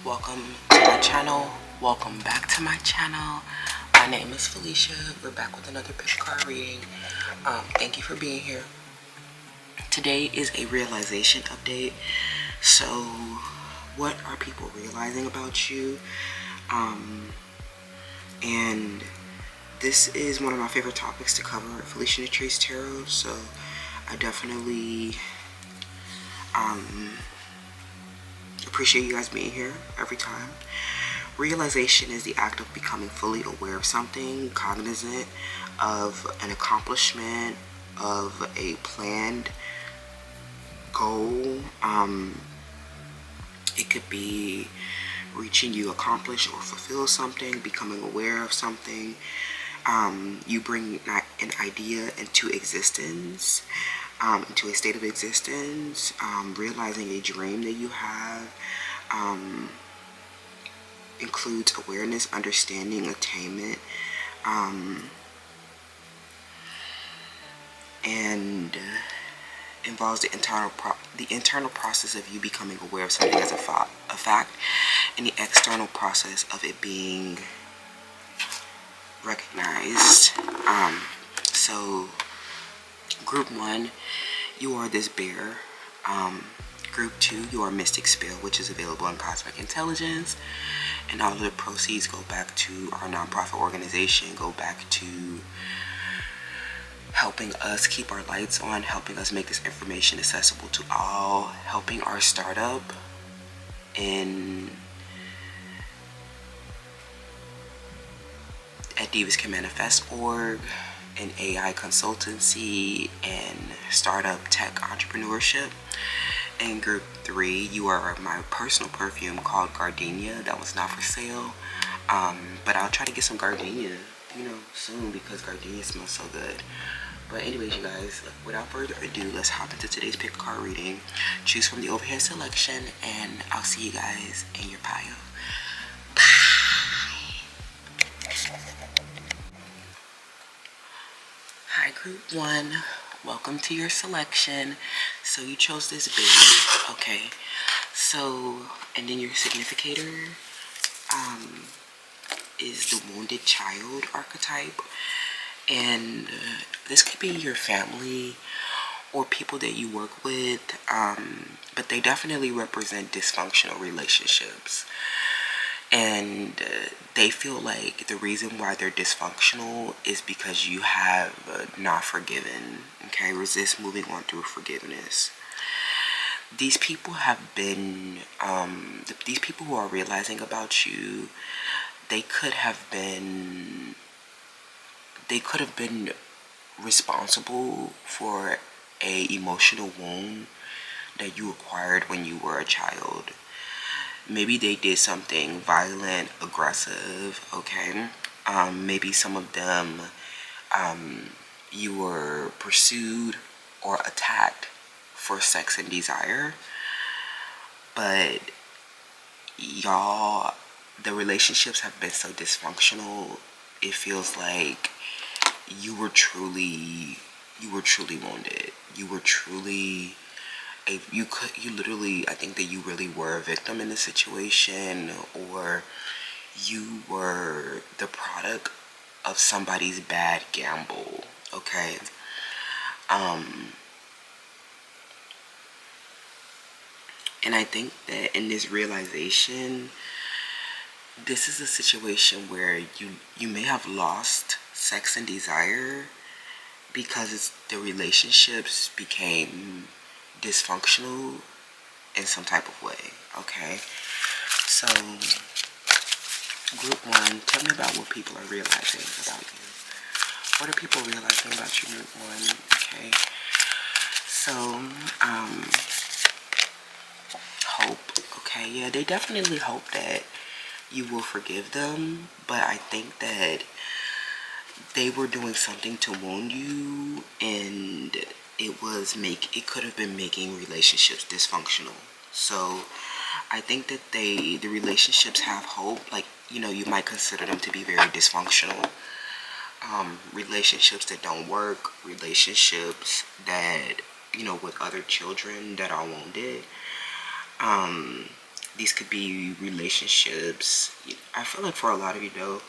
welcome to my channel. Welcome back to my channel. My name is Felicia. We're back with another pick card reading. Thank you for being here. Today is a realization update. So what are people realizing about you? And this is one of my favorite topics to cover at Felicia and the Trace Tarot, so I definitely appreciate you guys being here every time. Realization is the act of becoming fully aware of something, cognizant of an accomplishment, of a planned goal. It could be reaching you accomplish or fulfill something, becoming aware of something. You bring an idea into existence, into a state of existence, realizing a dream that you have, includes awareness, understanding, attainment, and involves the internal process of you becoming aware of something as a fact, and the external process of it being recognized. So group 1, you are this bear. Group 2, you are Mystic Spill, which is available in Cosmic Intelligence, and all of the proceeds go back to our nonprofit organization, go back to helping us keep our lights on, helping us make this information accessible to all, helping our startup at Divas Can Manifest org, an AI consultancy, and startup tech entrepreneurship. And group 3, you are my personal perfume called Gardenia. That was not for sale, but I'll try to get some Gardenia, soon, because Gardenia smells so good. But anyways, you guys, without further ado, let's hop into today's pick card reading. Choose from the overhead selection, and I'll see you guys in your pile. Bye. Hi, group 1. Welcome to your selection. So you chose this bear, okay? So, and then your significator is the wounded child archetype, and this could be your family or people that you work with, but they definitely represent dysfunctional relationships. And they feel like the reason why they're dysfunctional is because you have not forgiven. Okay, resist moving on through forgiveness. These people have been, these people who are realizing about you, they could have been responsible for a emotional wound that you acquired when you were a child. Maybe they did something violent, aggressive, okay? Maybe some of them, you were pursued or attacked for sex and desire. But y'all, the relationships have been so dysfunctional, it feels like you were truly wounded. You were truly I think that you really were a victim in the situation, or you were the product of somebody's bad gamble, okay? And I think that in this realization, this is a situation where you may have lost sex and desire because the relationships became dysfunctional in some type of way, okay? So group 1, tell me about what people are realizing about you. What are people realizing about you, group 1? Okay, so hope. Okay, yeah, they definitely hope that you will forgive them, but I think that they were doing something to wound you, and it could have been making relationships dysfunctional. So I think that the relationships have hope. Like, you might consider them to be very dysfunctional. Relationships that don't work, relationships that, with other children that are wounded. These could be relationships. I feel like for a lot of you though,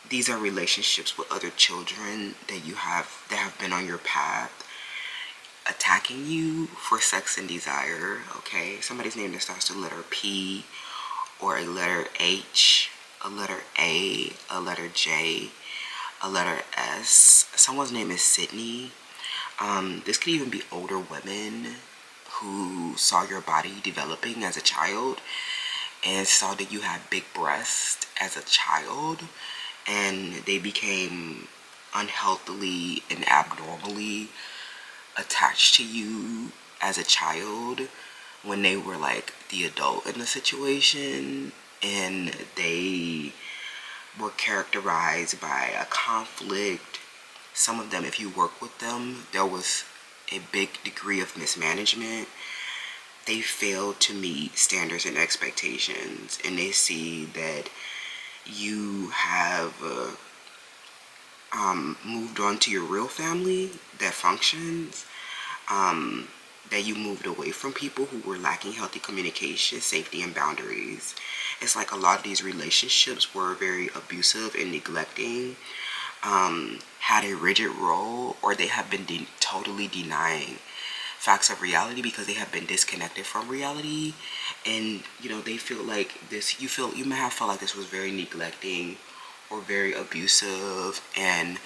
these are relationships with other children that you have that have been on your path, attacking you for sex and desire. Okay, somebody's name that starts with the letter P, or a letter H, a letter A, a letter J, a letter S. Someone's name is Sydney. This could even be older women who saw your body developing as a child and saw that you had big breasts as a child, and they became unhealthily and abnormally attached to you as a child when they were like the adult in the situation, and they were characterized by a conflict. Some of them, if you work with them, there was a big degree of mismanagement. They failed to meet standards and expectations, and they see that you have moved on to your real family that functions, that you moved away from people who were lacking healthy communication, safety, and boundaries. It's like a lot of these relationships were very abusive and neglecting, had a rigid role, or they have been totally denying facts of reality because they have been disconnected from reality. And they feel like this, you may have felt like this was very neglecting or very abusive. And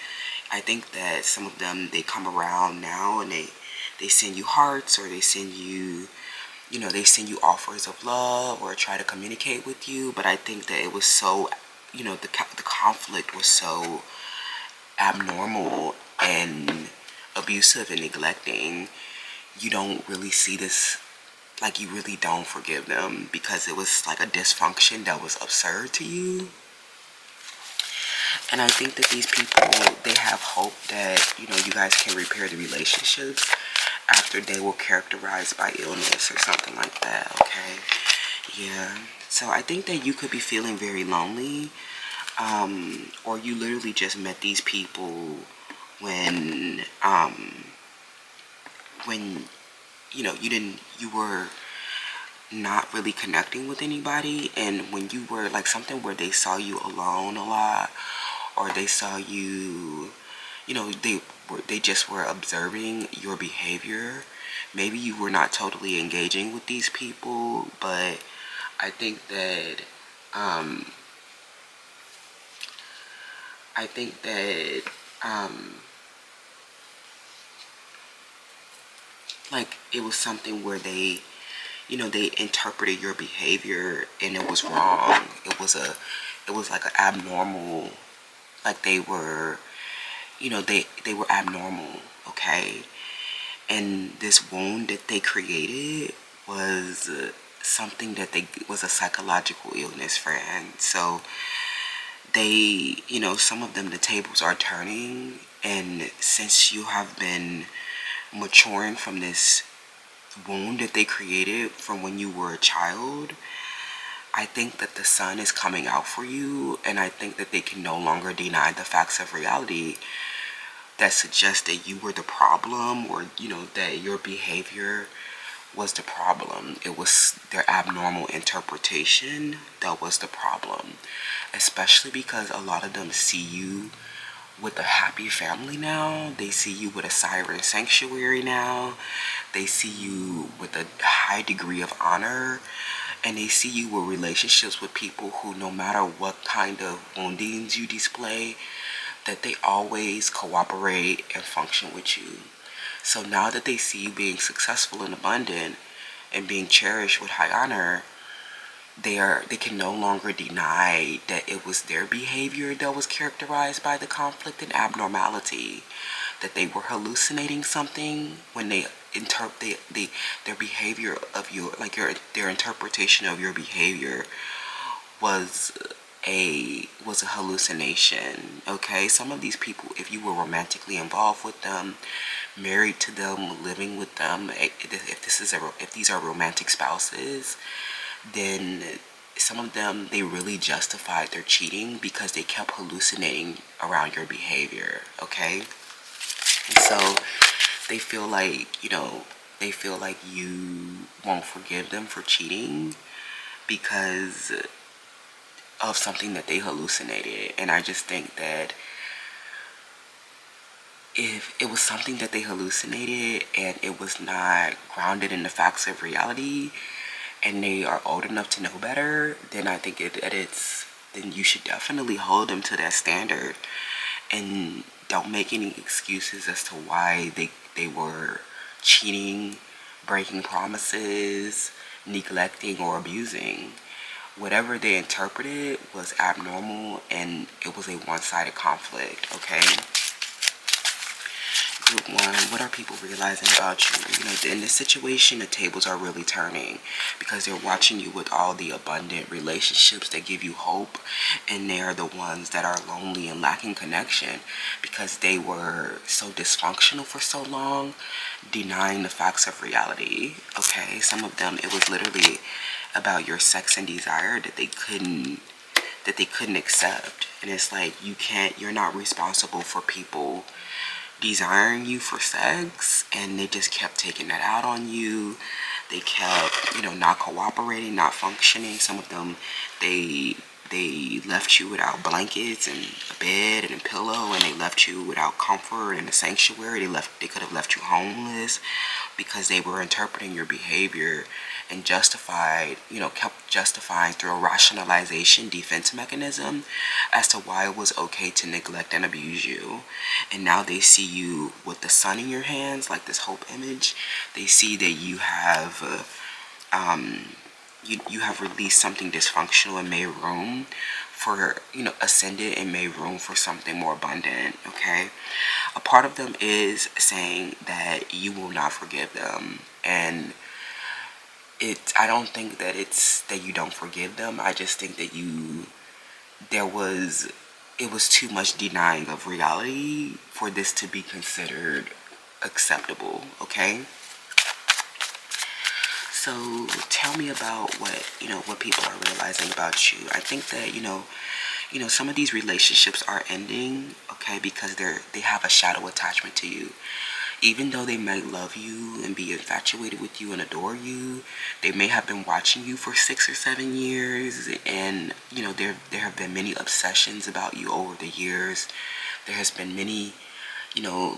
I think that some of them, they come around now and they send you hearts, or they send you they send you offers of love or try to communicate with you. But I think that it was so, the conflict was so abnormal and abusive and neglecting. You don't really see this, like, you really don't forgive them because it was like a dysfunction that was absurd to you. And I think that these people, they have hope that you guys can repair the relationships after they were characterized by illness or something like that. Okay, yeah. So I think that you could be feeling very lonely, or you literally just met these people when you were not really connecting with anybody, and when you were like something where they saw you alone a lot, or they saw you, they just were observing your behavior. Maybe you were not totally engaging with these people, but I think that like it was something where they interpreted your behavior and it was wrong. It was like an abnormal, like they were, they were abnormal, okay? And this wound that they created was something that was a psychological illness, friend. So they, some of them, the tables are turning, and since you have been maturing from this wound that they created from when you were a child, I think that the sun is coming out for you, and I think that they can no longer deny the facts of reality that suggest that you were the problem, or that your behavior was the problem. It was their abnormal interpretation that was the problem, especially because a lot of them see you with a happy family now. They see you with a siren sanctuary now. They see you with a high degree of honor, and they see you with relationships with people who, no matter what kind of woundings you display, that they always cooperate and function with you. So now that they see you being successful and abundant and being cherished with high honor, they can no longer deny that it was their behavior that was characterized by the conflict and abnormality, that they were hallucinating something when they interpret their behavior of you, like their interpretation of your behavior was a hallucination. Okay, some of these people, if you were romantically involved with them, married to them, living with them, if these are romantic spouses, then some of them, they really justified their cheating because they kept hallucinating around your behavior. Okay, and so they feel like they feel like you won't forgive them for cheating because of something that they hallucinated. And I just think that if it was something that they hallucinated and it was not grounded in the facts of reality, and they are old enough to know better, then I think then you should definitely hold them to that standard, and don't make any excuses as to why they were cheating, breaking promises, neglecting, or abusing. Whatever they interpreted was abnormal, and it was a one-sided conflict, okay? Group 1, what are people realizing about you? You know, in this situation, the tables are really turning because they're watching you with all the abundant relationships that give you hope, and they are the ones that are lonely and lacking connection because they were so dysfunctional for so long, denying the facts of reality, okay? Some of them, it was literally about your sex and desire that they couldn't accept. And it's like, you're not responsible for people desiring you for sex, and they just kept taking that out on you. They kept, you know, not cooperating, not functioning. Some of them, they left you without blankets and a bed and a pillow, and they left you without comfort and a sanctuary. They could have left you homeless because they were interpreting your behavior and kept justifying through a rationalization defense mechanism as to why it was okay to neglect and abuse you. And now they see you with the sun in your hands, like this hope image. They see that you have you have released something dysfunctional and made room for, ascended and made room for something more abundant, okay? A part of them is saying that you will not forgive them, and I don't think that it's that you don't forgive them. I just think that it was too much denying of reality for this to be considered acceptable, okay? So tell me about what people are realizing about you. I think that, some of these relationships are ending, okay, because they have a shadow attachment to you. Even though they might love you and be infatuated with you and adore you, they may have been watching you for 6 or 7 years, and there have been many obsessions about you over the years. There has been many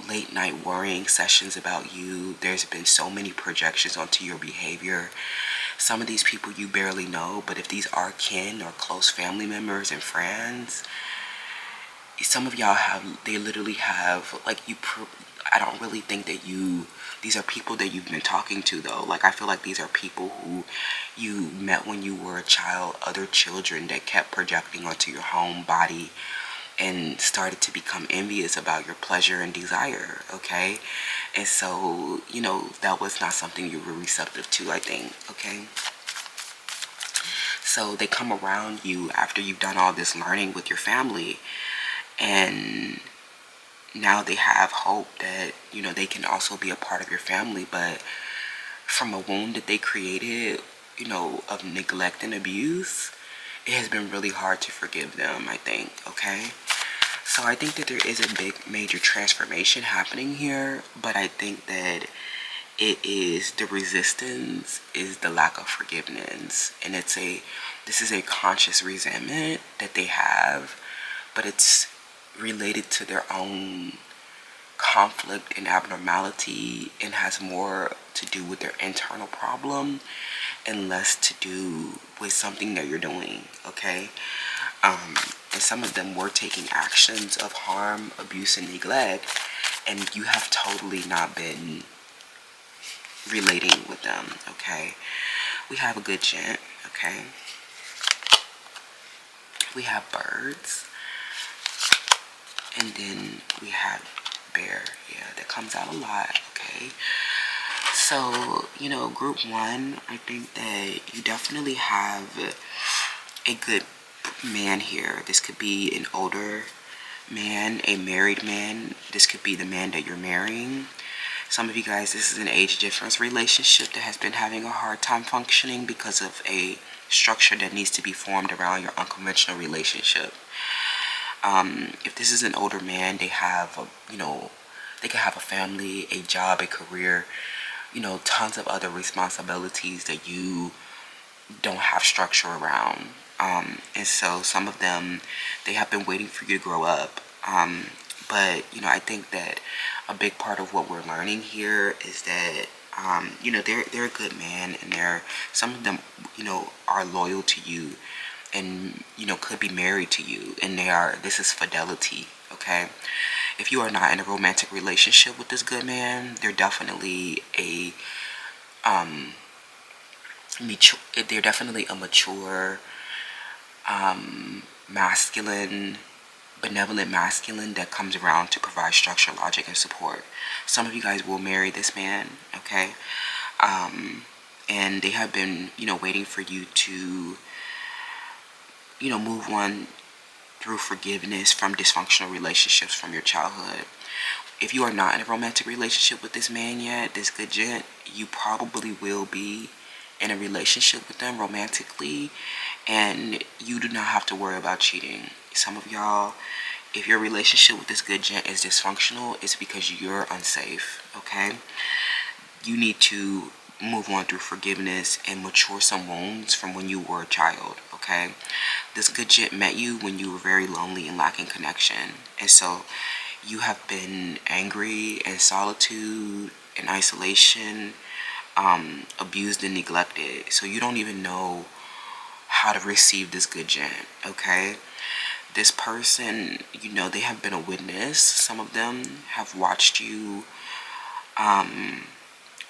late night worrying sessions about you. There's been so many projections onto your behavior. Some of these people you barely know, but if these are kin or close family members and friends, some of y'all they literally have, I don't really think that these are people that you've been talking to, though. Like, I feel like these are people who you met when you were a child, other children that kept projecting onto your home body and started to become envious about your pleasure and desire, okay? And so, that was not something you were receptive to, I think, okay? So they come around you after you've done all this learning with your family, and now they have hope that, they can also be a part of your family, but from a wound that they created, of neglect and abuse, it has been really hard to forgive them, I think, okay? So I think that there is a big major transformation happening here, but I think that the resistance is the lack of forgiveness, and this is a conscious resentment that they have, but it's related to their own conflict and abnormality, and has more to do with their internal problem and less to do with something that you're doing, okay? And some of them were taking actions of harm, abuse, and neglect, and you have totally not been relating with them, okay? We have a good gent, okay? We have birds, and then we have bear. Yeah, that comes out a lot, okay? So, group 1, I think that you definitely have a good man here. This could be an older man, a married man. This could be the man that you're marrying. Some of you guys, this is an age difference relationship that has been having a hard time functioning because of a structure that needs to be formed around your unconventional relationship. If this is an older man, they have they can have a family, a job, a career, tons of other responsibilities that you don't have structure around. And so some of them, they have been waiting for you to grow up. But I think that a big part of what we're learning here is that they're a good man, and some of them are loyal to you, and could be married to you, and this is fidelity. Okay, if you are not in a romantic relationship with this good man, they're definitely a mature, masculine, benevolent masculine that comes around to provide structure, logic, and support. Some of you guys will marry this man, okay? And they have been, waiting for you to, move on through forgiveness from dysfunctional relationships from your childhood. If you are not in a romantic relationship with this man yet, this good gent, you probably will be in a relationship with them romantically, and you do not have to worry about cheating. Some of y'all, if your relationship with this good gent is dysfunctional, it's because you're unsafe, okay? You need to move on through forgiveness and mature some wounds from when you were a child, okay? This good gent met you when you were very lonely and lacking connection, and so you have been angry and solitude and isolation, abused and neglected. So you don't even know how to receive this good gent, okay? This person, they have been a witness. Some of them have watched you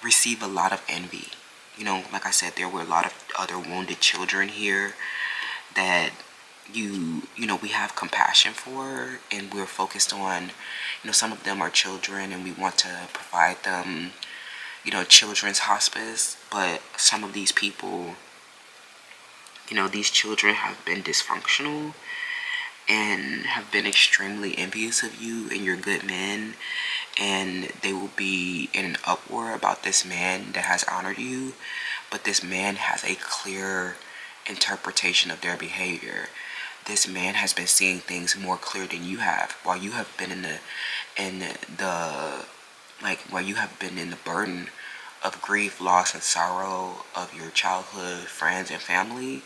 receive a lot of envy. Like I said, there were a lot of other wounded children here that we have compassion for, and we're focused on, some of them are children, and we want to provide them, children's hospice. But some of these people, these children have been dysfunctional and have been extremely envious of you and your good men, and they will be in an uproar about this man that has honored you, but this man has a clear interpretation of their behavior. This man has been seeing things more clear than you have, while you have been in the burden of grief, loss, and sorrow of your childhood friends and family.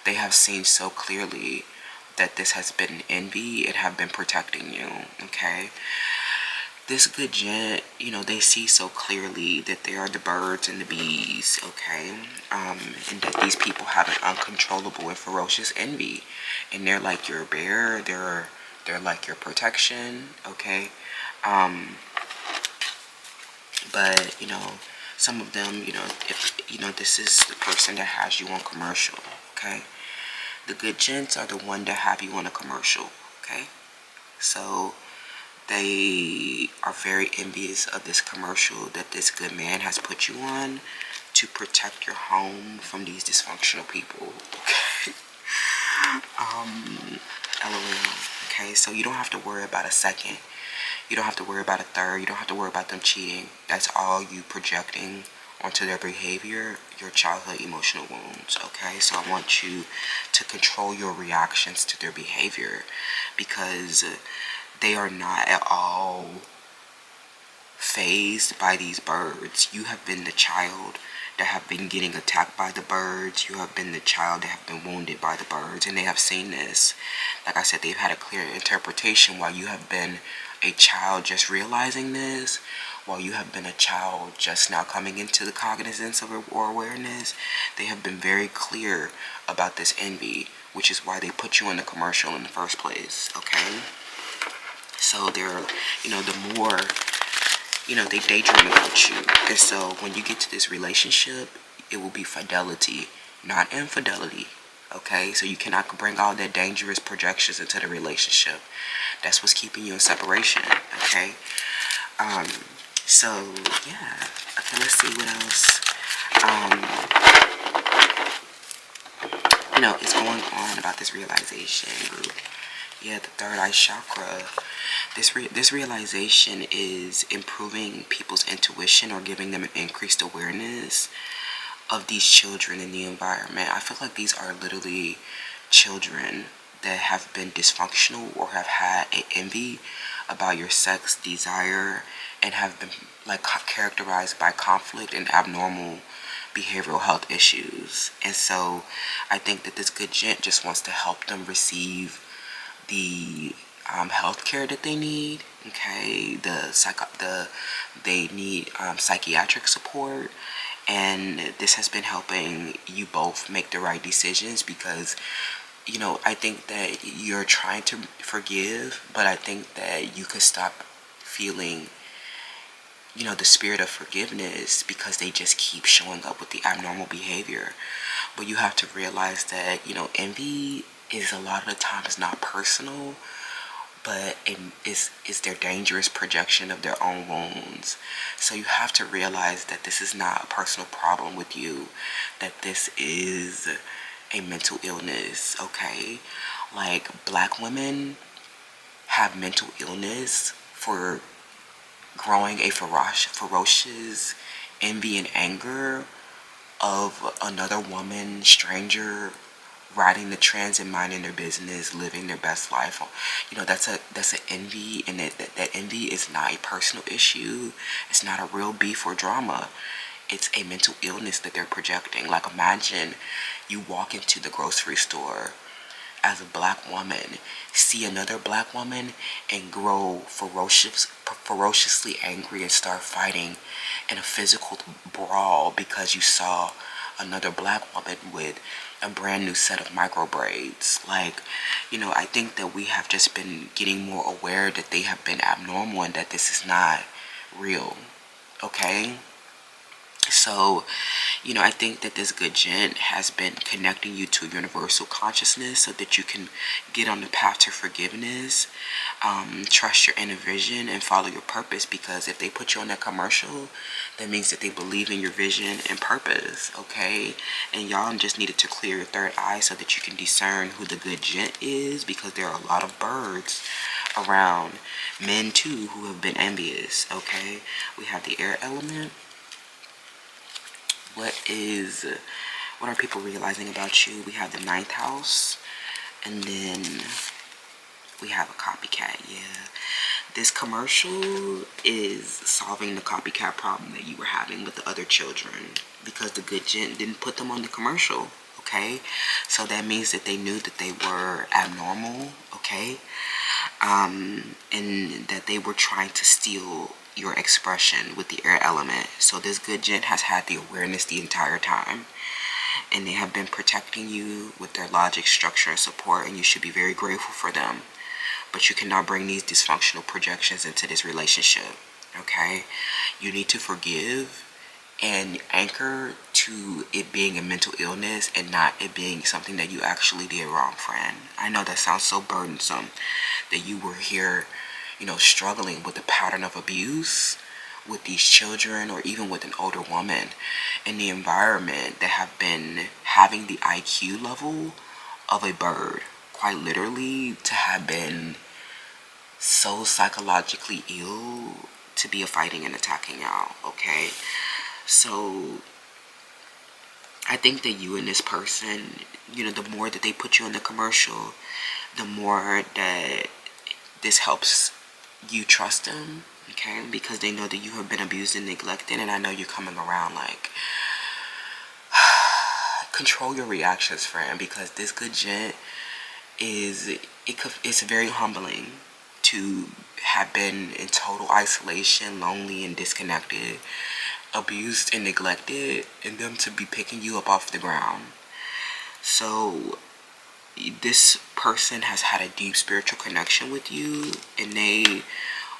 They have seen so clearly that this has been envy and have been protecting you, okay? This good gent, they see so clearly that they are the birds and the bees, okay? And that these people have an uncontrollable and ferocious envy. And they're like your bear, they're like your protection, okay? But, some of them, if, this is the person that has you on commercial, okay? The good gents are the one that have you on a commercial, okay? So they are very envious of this commercial that this good man has put you on to protect your home from these dysfunctional people, okay? LOL, okay? So you don't have to worry about a second. You don't have to worry about a third. You don't have to worry about them cheating. That's all you projecting onto their behavior, your childhood emotional wounds, okay? So I want you to control your reactions to their behavior, because they are not at all fazed by these birds. You have been the child that have been getting attacked by the birds. You have been the child that have been wounded by the birds, and they have seen this. Like I said, they've had a clear interpretation, while you have been a child just realizing this, while you have been a child just now coming into the cognizance of or awareness. They have been very clear about this envy, which is why they put you in the commercial in the first place, okay? So they're, the more, they daydream about you. And so when you get to this relationship, it will be fidelity, not infidelity, okay? So you cannot bring all that dangerous projections into the relationship. That's what's keeping you in separation, okay? So, yeah. Okay, let's see what else, is going on about this realization group. Yeah, the third eye chakra. This realization is improving people's intuition, or giving them an increased awareness of these children in the environment. I feel like these are literally children that have been dysfunctional or have had an envy about your sex desire and have been like characterized by conflict and abnormal behavioral health issues. And so I think that this good gent just wants to help them receive the health care that they need. Okay, they need psychiatric support, and this has been helping you both make the right decisions because I think that you're trying to forgive, but I think that you could stop feeling the spirit of forgiveness because they just keep showing up with the abnormal behavior. But you have to realize that envy is a lot of the times not personal, but it is their dangerous projection of their own wounds. So you have to realize that this is not a personal problem with you, that this is a mental illness. Okay, like black women have mental illness for growing a ferocious envy and anger of another woman, stranger, riding the trends and minding their business, living their best life. That's an envy, and that envy is not a personal issue. It's not a real beef or drama. It's a mental illness that they're projecting. Like, imagine you walk into the grocery store as a black woman, see another black woman, and grow ferociously angry and start fighting in a physical brawl because you saw another black woman with a brand new set of micro braids. Like, I think that we have just been getting more aware that they have been abnormal and that this is not real. Okay? So, I think that this good gent has been connecting you to universal consciousness so that you can get on the path to forgiveness, trust your inner vision, and follow your purpose. Because if they put you on that commercial, that means that they believe in your vision and purpose, okay? And y'all just needed to clear your third eye so that you can discern who the good gent is, because there are a lot of birds around, men too, who have been envious, okay? We have the air element. What are people realizing about you? We have the ninth house, and then we have a copycat. Yeah, this commercial is solving the copycat problem that you were having with the other children, because the good gent didn't put them on the commercial. Okay, so that means that they knew that they were abnormal. Okay, and that they were trying to steal your expression with the air element. So this good gent has had the awareness the entire time, and they have been protecting you with their logic, structure, and support, and you should be very grateful for them. But you cannot bring these dysfunctional projections into this relationship. Okay, you need to forgive and anchor to it being a mental illness and not it being something that you actually did wrong, friend. I know that sounds so burdensome, that you were here struggling with a pattern of abuse with these children, or even with an older woman in the environment, that have been having the IQ level of a bird, quite literally, to have been so psychologically ill to be fighting and attacking y'all. Okay, so I think that you and this person, the more that they put you in the commercial, the more that this helps you trust them, okay? Because they know that you have been abused and neglected, and I know you're coming around. Like, control your reactions, friend, because this good gent it's very humbling to have been in total isolation, lonely and disconnected, abused and neglected, and them to be picking you up off the ground. So this person has had a deep spiritual connection with you, and they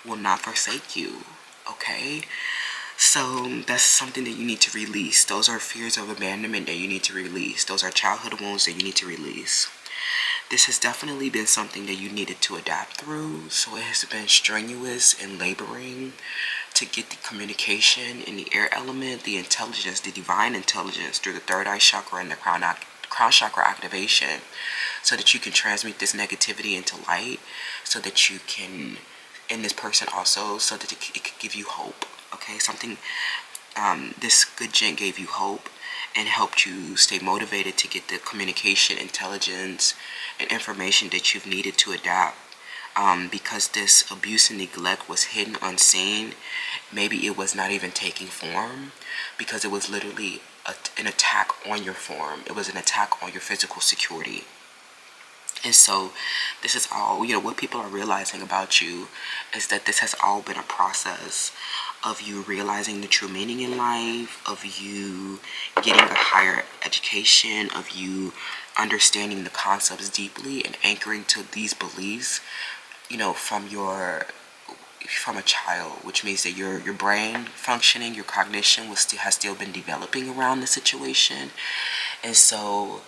will not forsake you, okay? So that's something that you need to release. Those are fears of abandonment that you need to release. Those are childhood wounds that you need to release. This has definitely been something that you needed to adapt through, so it has been strenuous and laboring to get the communication in the air element, the intelligence, the divine intelligence through the third eye chakra and the crown chakra activation, so that you can transmute this negativity into light, so that you can, in this person also, so that it could give you hope. Okay, this good gent gave you hope and helped you stay motivated to get the communication, intelligence, and information that you've needed to adapt because this abuse and neglect was hidden unseen. Maybe it was not even taking form, because it was literally an attack on your form. It was an attack on your physical security. And so this is all, what people are realizing about you is that this has all been a process of you realizing the true meaning in life, of you getting a higher education, of you understanding the concepts deeply and anchoring to these beliefs, from a child, which means that your brain functioning, your cognition has still been developing around the situation. And so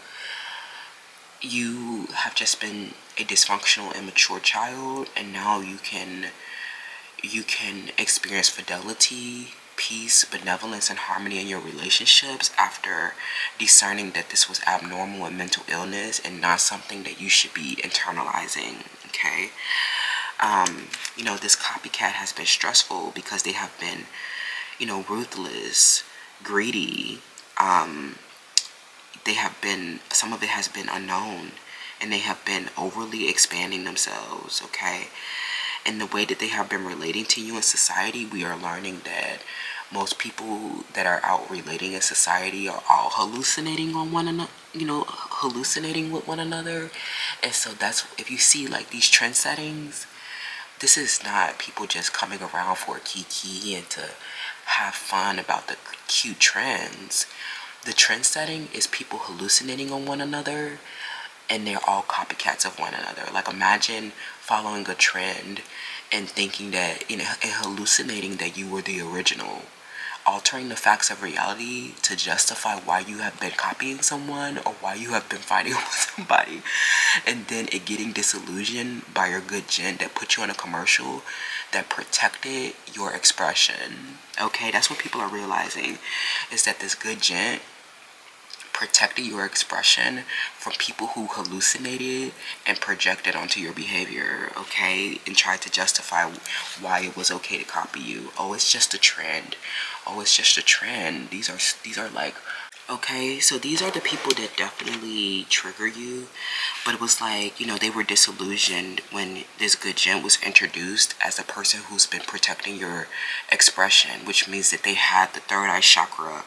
you have just been a dysfunctional, immature child, and now you can experience fidelity, peace, benevolence, and harmony in your relationships after discerning that this was abnormal and mental illness and not something that you should be internalizing. Okay. This copycat has been stressful because they have been, ruthless, greedy. Some of it has been unknown, and they have been overly expanding themselves, okay? And the way that they have been relating to you in society, we are learning that most people that are out relating in society are all hallucinating on one another, hallucinating with one another. And so that's, if you see like these trend settings, this is not people just coming around for a kiki and to have fun about the cute trends. The trend setting is people hallucinating on one another, and they're all copycats of one another. Like, imagine following a trend and thinking that, and hallucinating that you were the original. Altering the facts of reality to justify why you have been copying someone or why you have been fighting with somebody. And then it getting disillusioned by your good gent that put you on a commercial that protected your expression. Okay, that's what people are realizing, is that this good gent protected your expression from people who hallucinated and projected onto your behavior, okay, and tried to justify why it was okay to copy you. Oh, it's just a trend. Oh, it's just a trend. These are like, okay, so these are the people that definitely trigger you. But it was like, they were disillusioned when this good gent was introduced as a person who's been protecting your expression, which means that they had the third eye chakra,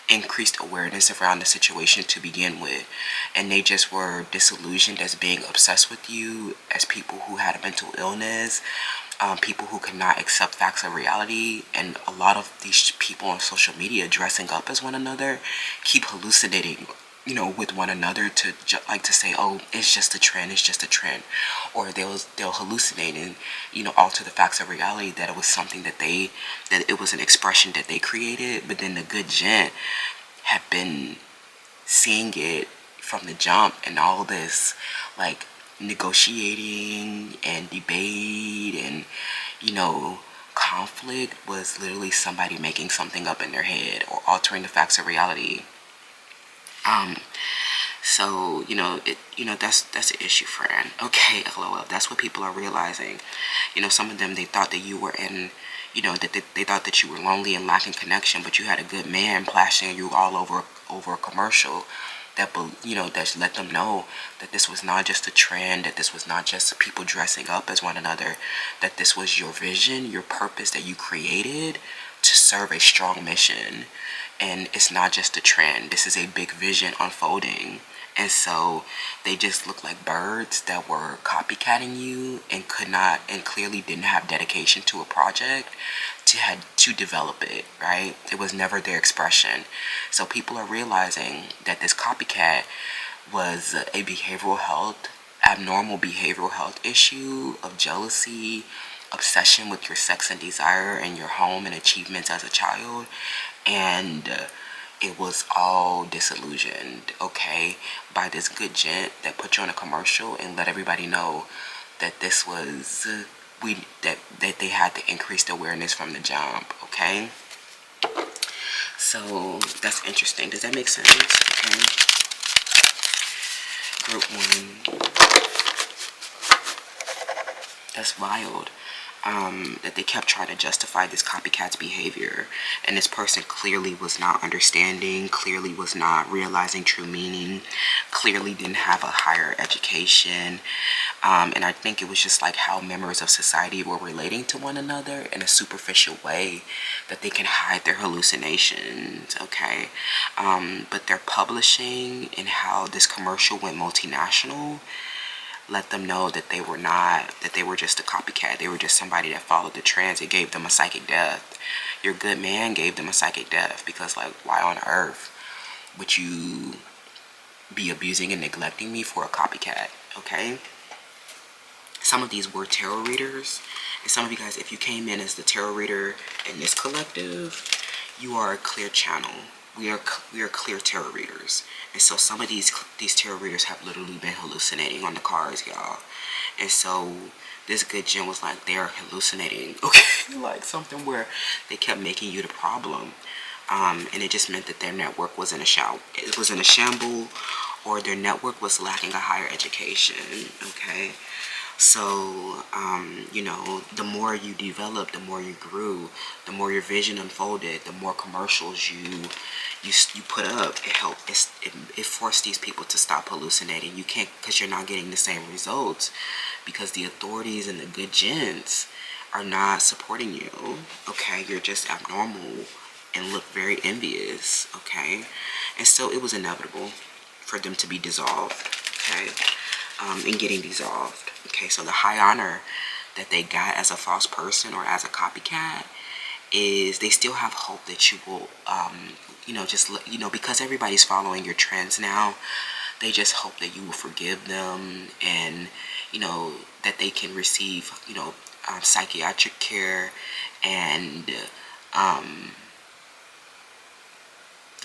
increased awareness around the situation to begin with, and they just were disillusioned as being obsessed with you as people who had a mental illness, people who could not accept facts of reality. And a lot of these people on social media dressing up as one another keep hallucinating, with one another to to say, oh, it's just a trend, it's just a trend. Or they'll hallucinate and, alter the facts of reality that it was something that it was an expression that they created. But then the good gent have been seeing it from the jump, and all this like negotiating and debate and, conflict was literally somebody making something up in their head or altering the facts of reality. So, that's an issue, friend. Okay, LOL. That's what people are realizing. Some of them, they thought that you were in, that they thought that you were lonely and lacking connection, but you had a good man plashing you all over a commercial that, that let them know that this was not just a trend, that this was not just people dressing up as one another, that this was your vision, your purpose that you created to serve a strong mission. And it's not just a trend. This is a big vision unfolding. And so they just look like birds that were copycatting you and could not, and clearly didn't have dedication to a project to develop it, right? It was never their expression. So people are realizing that this copycat was a abnormal behavioral health issue of jealousy, obsession with your sex and desire and your home and achievements as a child. And it was all disillusioned, okay, by this good gent that put you on a commercial and let everybody know that this was that they had to increase the awareness from the jump, okay? So that's interesting. Does that make sense? Okay. Group 1. That's wild. That they kept trying to justify this copycat's behavior, and this person clearly was not understanding, clearly was not realizing true meaning, clearly didn't have a higher education, And I think it was just like how members of society were relating to one another in a superficial way that they can hide their hallucinations, okay? But their publishing and how this commercial went multinational let them know that they were not, that they were just a copycat. They were just somebody that followed the trends. It gave them a psychic death. Your good man gave them a psychic death because, like, why on earth would you be abusing and neglecting me for a copycat, okay? Some of these were tarot readers, and some of you guys, if you came in as the tarot reader in this collective, you are a clear channel. We are clear tarot readers, and so some of these tarot readers have literally been hallucinating on the cards, y'all. And so this good Jen was like, they are hallucinating, okay? Like something where they kept making you the problem, and it just meant that their network was in a shamble, or their network was lacking a higher education, okay? So, you know, the more you developed, the more you grew, the more your vision unfolded, the more commercials you put up. It forced these people to stop hallucinating. You can't, because you're not getting the same results, because the authorities and the good gents are not supporting you, okay? You're just abnormal and look very envious, okay? And so it was inevitable for them to be dissolved, okay? And getting dissolved. Okay, so the high honor that they got as a false person or as a copycat is they still have hope that you will, you know, because everybody's following your trends now, they just hope that you will forgive them, and, you know, that they can receive, you know, psychiatric care and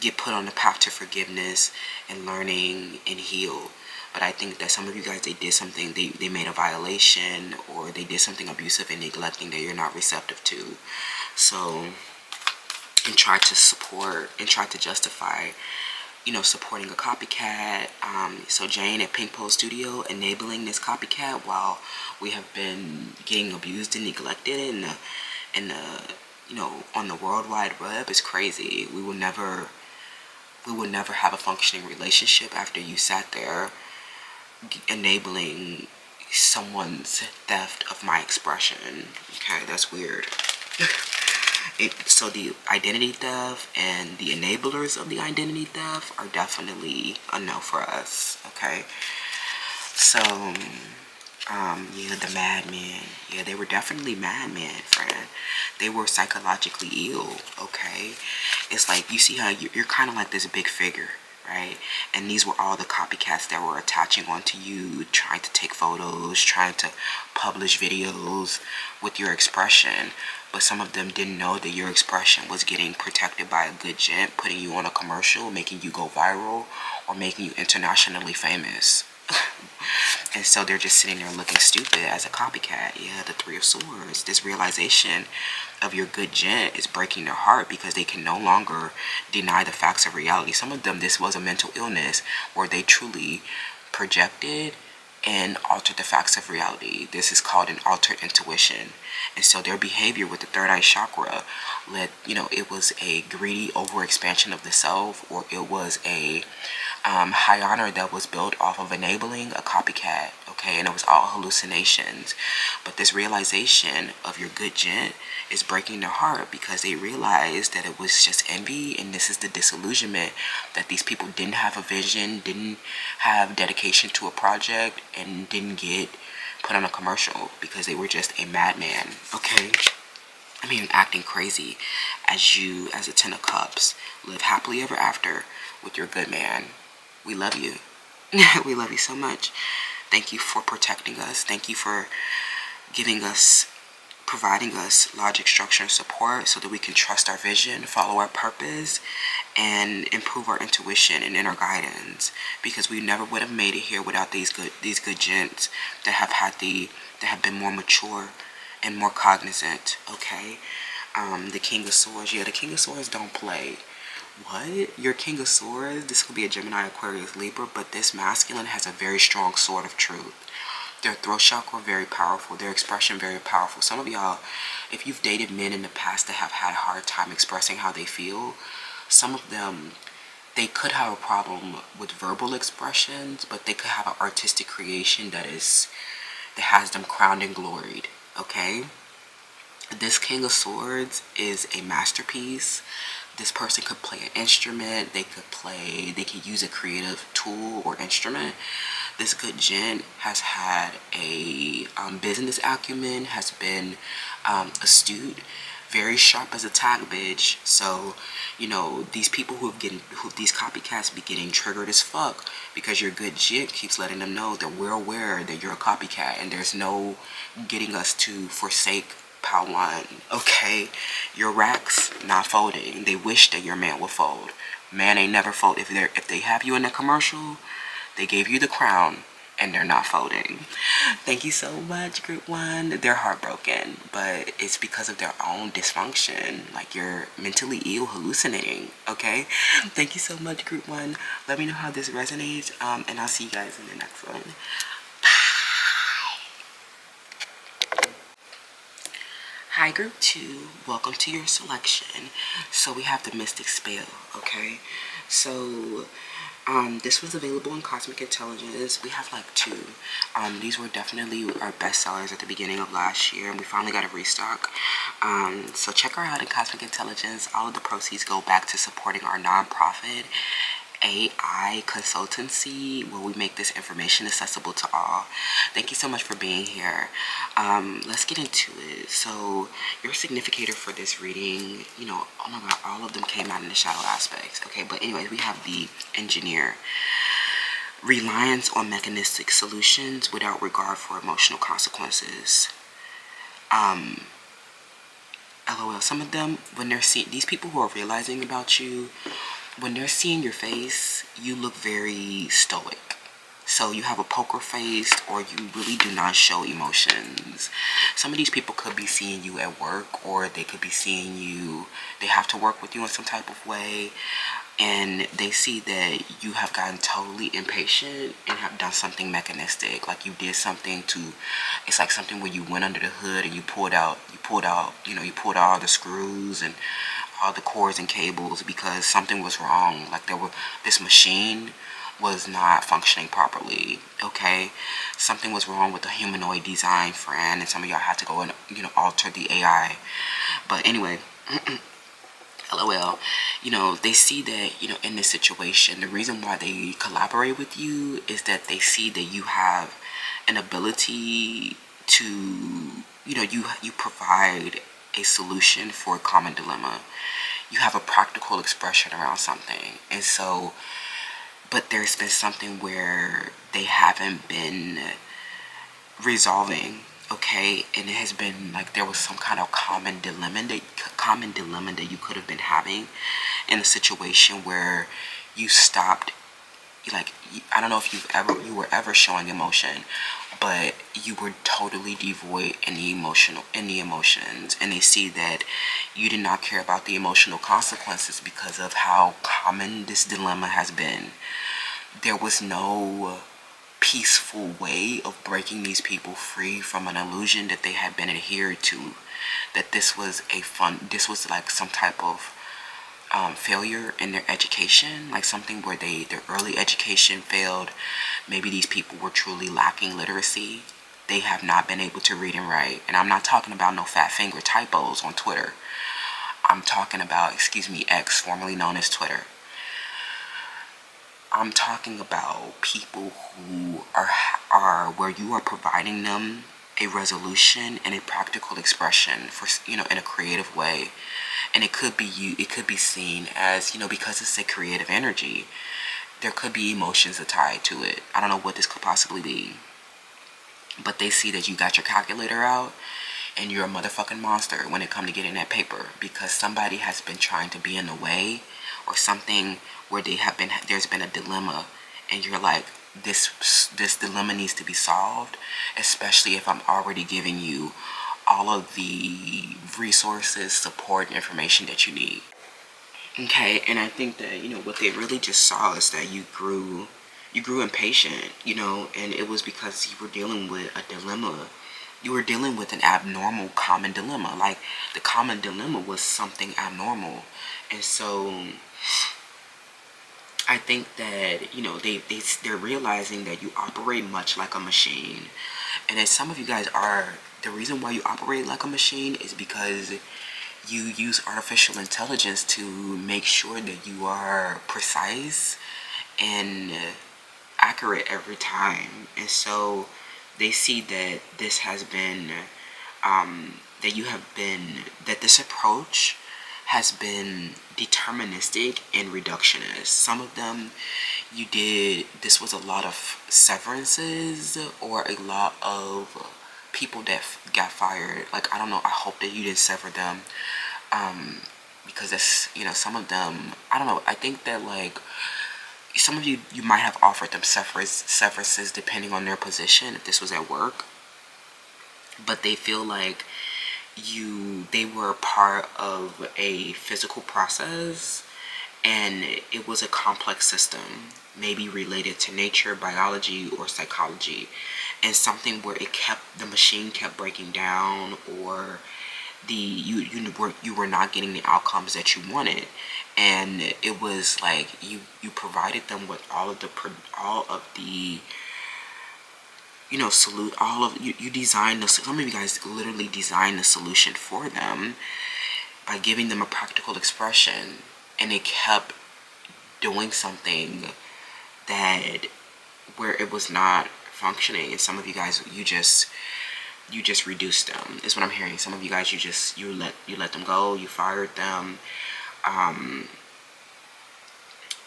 get put on the path to forgiveness and learning and heal. But I think that some of you guys, they did something, they made a violation, or they did something abusive and neglecting that you're not receptive to. So, and try to support and try to justify, you know, supporting a copycat. So Jane at Pink Pole Studio enabling this copycat while we have been getting abused and neglected in the you know, on the World Wide Web is crazy. We will never have a functioning relationship after you sat there enabling someone's theft of my expression. Okay, that's weird. So the identity theft and the enablers of the identity theft are definitely a no for us, okay? So, yeah, the madmen. Yeah, they were definitely madmen, friend. They were psychologically ill, okay? It's like, you see how you're kind of like this big figure, right? And these were all the copycats that were attaching onto you, trying to take photos, trying to publish videos with your expression. But some of them didn't know that your expression was getting protected by a good gent, putting you on a commercial, making you go viral, or making you internationally famous. And so they're just sitting there looking stupid as a copycat. Yeah, the Three of Swords. This realization of your good gent is breaking their heart because they can no longer deny the facts of reality. Some of them, this was a mental illness where they truly projected and altered the facts of reality. This is called an altered intuition. And so their behavior with the third eye chakra led, you know, it was a greedy overexpansion of the self, or it was a high honor that was built off of enabling a copycat, okay? And it was all hallucinations. But this realization of your good gent is breaking their heart because they realized that it was just envy, and this is the disillusionment that these people didn't have a vision, didn't have dedication to a project, and didn't get put on a commercial because they were just a madman, okay? I mean, acting crazy as you, as a Ten of Cups, live happily ever after with your good man. We love you. We love you so much. Thank you for protecting us. Thank you for giving us, providing us logic, structure, and support so that we can trust our vision, follow our purpose, and improve our intuition and inner guidance. Because we never would have made it here without these good gents that have been more mature and more cognizant. Okay, the King of Swords. Yeah, the King of Swords don't play. What? Your King of Swords? This could be a Gemini, Aquarius, Libra, but this masculine has a very strong sword of truth. Their throat chakra very powerful. Their expression very powerful. Some of y'all, if you've dated men in the past that have had a hard time expressing how they feel, some of them, they could have a problem with verbal expressions, but they could have an artistic creation that is that has them crowned and gloried, okay? This King of Swords is a masterpiece. This person could play an instrument, they could use a creative tool or instrument. This good gent has had a business acumen, has been astute, very sharp as a tack bitch. So, you know, these people these copycats be getting triggered as fuck because your good jit keeps letting them know that we're aware that you're a copycat and there's no getting us to forsake Pawan, okay? Your racks not folding. They wish that your man would fold. Man ain't never fold. If they have you in a commercial, they gave you the crown and they're not folding. Thank you so much, group one. They're heartbroken, but it's because of their own dysfunction. Like, you're mentally ill, hallucinating, okay? Thank you so much, group one. Let me know how this resonates, and I'll see you guys in the next one. Hi, group two. Welcome to your selection. So we have the Mystic Spell, okay? So this was available in Cosmic Intelligence. We have like two. These were definitely our best sellers at the beginning of last year, and we finally got a restock. So check her out in Cosmic Intelligence. All of the proceeds go back to supporting our nonprofit AI consultancy, where we make this information accessible to all. Thank you so much for being here. Let's get into it. So your significator for this reading, you know, oh my god, all of them came out in the shadow aspects. Okay, but anyways, we have the Engineer. Reliance on mechanistic solutions without regard for emotional consequences. LOL, some of them, when they're seeing these people who are realizing about you, when they're seeing your face, you look very stoic. So you have a poker face, or you really do not show emotions. Some of these people could be seeing you at work, or they could be seeing you, they have to work with you in some type of way, and they see that you have gotten totally impatient and have done something mechanistic. Like you did something to, it's like something where you went under the hood and you pulled out all the screws and all the cords and cables because something was wrong. Like this machine was not functioning properly, okay? Something was wrong with the humanoid design, friend, and some of y'all had to go and, you know, alter the AI. But anyway, LOL, you know, they see that, you know, in this situation, the reason why they collaborate with you is that they see that you have an ability to, you know, you provide a solution for a common dilemma. You have a practical expression around something. And so, but there's been something where they haven't been resolving, okay? And it has been like there was some kind of common dilemma that you could have been having in a situation where you stopped. Like, I don't know if you were ever showing emotion, but you were totally devoid in the emotions, and they see that you did not care about the emotional consequences because of how common this dilemma has been. There was no peaceful way of breaking these people free from an illusion that they had been adhered to, that this was like some type of failure in their education, like something where their early education failed. Maybe these people were truly lacking literacy. They have not been able to read and write. And I'm not talking about no fat finger typos on Twitter. I'm talking about, X, formerly known as Twitter. I'm talking about people who are where you are providing them a resolution and a practical expression for, you know, in a creative way. And it could be seen as, you know, because it's a creative energy, there could be emotions tied to it. I don't know what this could possibly be. But they see that you got your calculator out and you're a motherfucking monster when it comes to getting that paper, because somebody has been trying to be in the way, or something where there's been a dilemma, and you're like, this dilemma needs to be solved, especially if I'm already giving you all of the resources, support, and information that you need. Okay, and I think that, you know, what they really just saw is that you grew impatient, you know, and it was because you were dealing with a dilemma. You were dealing with an abnormal common dilemma. Like, the common dilemma was something abnormal. And so I think that, you know, they're realizing that you operate much like a machine. And then some of you guys are, the reason why you operate like a machine is because you use artificial intelligence to make sure that you are precise and accurate every time. And so they see that this has been, that you have been, that this approach has been deterministic and reductionist. Some of them you did, this was a lot of severances or a lot of people that got fired. Like, I don't know, I hope that you didn't sever them, because that's, you know, some of them, I don't know, I think that like some of you might have offered them severances depending on their position if this was at work, but they feel like they were part of a physical process, and it was a complex system, maybe related to nature, biology, or psychology, and something where the machine kept breaking down, or you were not getting the outcomes that you wanted. And it was like you provided them with all of the you know, you designed some of you guys literally designed the solution for them by giving them a practical expression, and they kept doing something that where it was not functioning. And some of you guys, you just reduced them, is what I'm hearing. Some of you guys, you let them go, you fired them.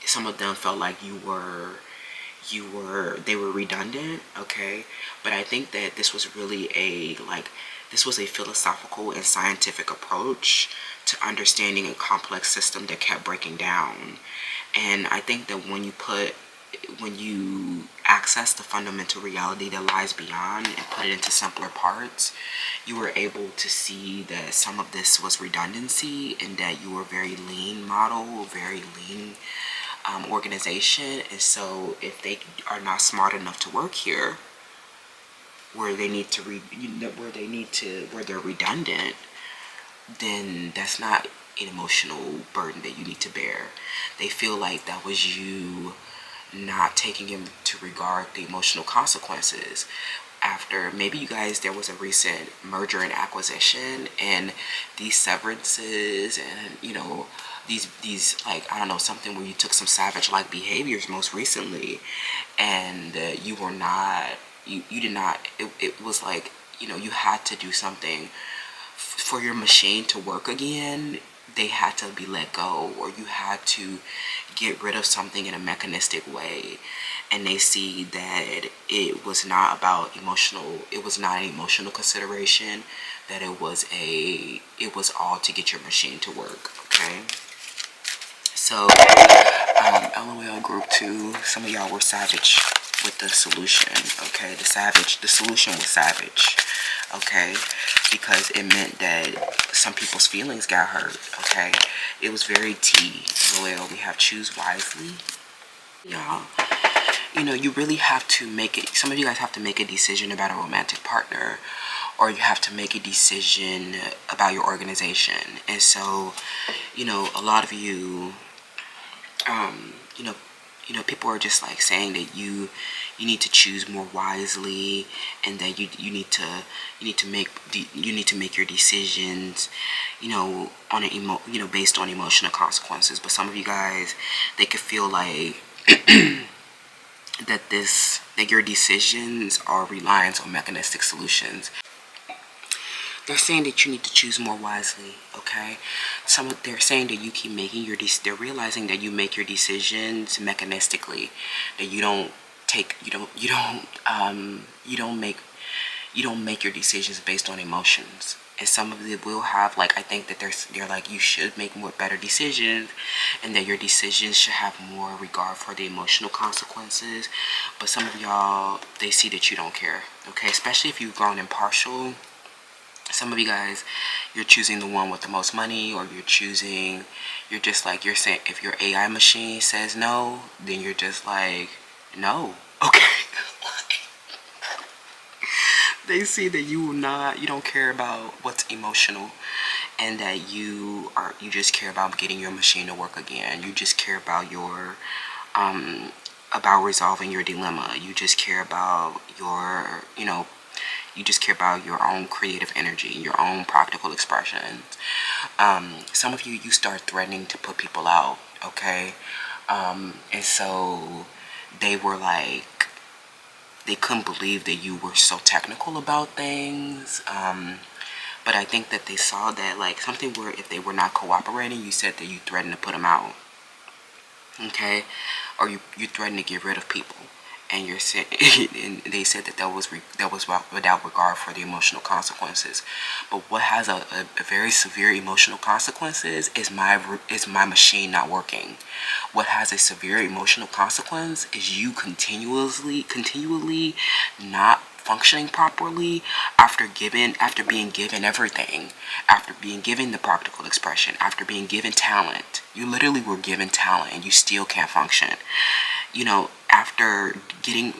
Some of them felt like they were redundant, okay? But I think that this was really this was a philosophical and scientific approach to understanding a complex system that kept breaking down. And I think that when you access the fundamental reality that lies beyond and put it into simpler parts, you were able to see that some of this was redundancy, and that you were very lean model, very lean organization. And so if they are not smart enough to work here, where they need to where they're redundant, then that's not an emotional burden that you need to bear. They feel like that was you not taking into regard the emotional consequences. After maybe you guys, there was a recent merger and acquisition, and these severances, and you know, these like, I don't know, something where you took some savage like behaviors most recently, and you were not, you did not, it was like, you know, you had to do something for your machine to work again. They had to be let go, or you had to get rid of something in a mechanistic way. And they see that it was not about emotional, it was not an emotional consideration, that it was all to get your machine to work, okay? So, LOL group 2, some of y'all were savage with the solution, okay? The solution was savage, okay? Because it meant that some people's feelings got hurt, okay? It was very tea. LOL, we have choose wisely. Y'all, you know, you really have to make it, some of you guys have to make a decision about a romantic partner, or you have to make a decision about your organization. And so, you know, a lot of you, you know, people are just like saying that you need to choose more wisely, and that you need to make your decisions, you know, on based on emotional consequences. But some of you guys, they could feel like that your decisions are reliant on mechanistic solutions. They're saying that you need to choose more wisely, okay? They're saying that you keep making they're realizing that you make your decisions mechanistically, that you don't make your decisions based on emotions. And some of them will have, like, I think that they're like, you should make better decisions, and that your decisions should have more regard for the emotional consequences. But some of y'all, they see that you don't care, okay? Especially if you've grown impartial. Some of you guys, you're choosing the one with the most money, or you're saying, if your AI machine says no, then you're just like, no, okay? They see that you don't care about what's emotional, and that you just care about getting your machine to work again. You just care about about resolving your dilemma. You just care about your, You just care about your own creative energy, your own practical expressions. Some of you, you start threatening to put people out, okay? And so they were like, they couldn't believe that you were so technical about things. But I think that they saw that like something where if they were not cooperating, you said that you threatened to put them out, okay? Or you threatened to get rid of people. And you're saying, and they said that that was without regard for the emotional consequences. But what has a very severe emotional consequences is my machine not working. What has a severe emotional consequence is you continually not functioning properly after being given everything, after being given the practical expression, after being given talent. You literally were given talent and you still can't function. After getting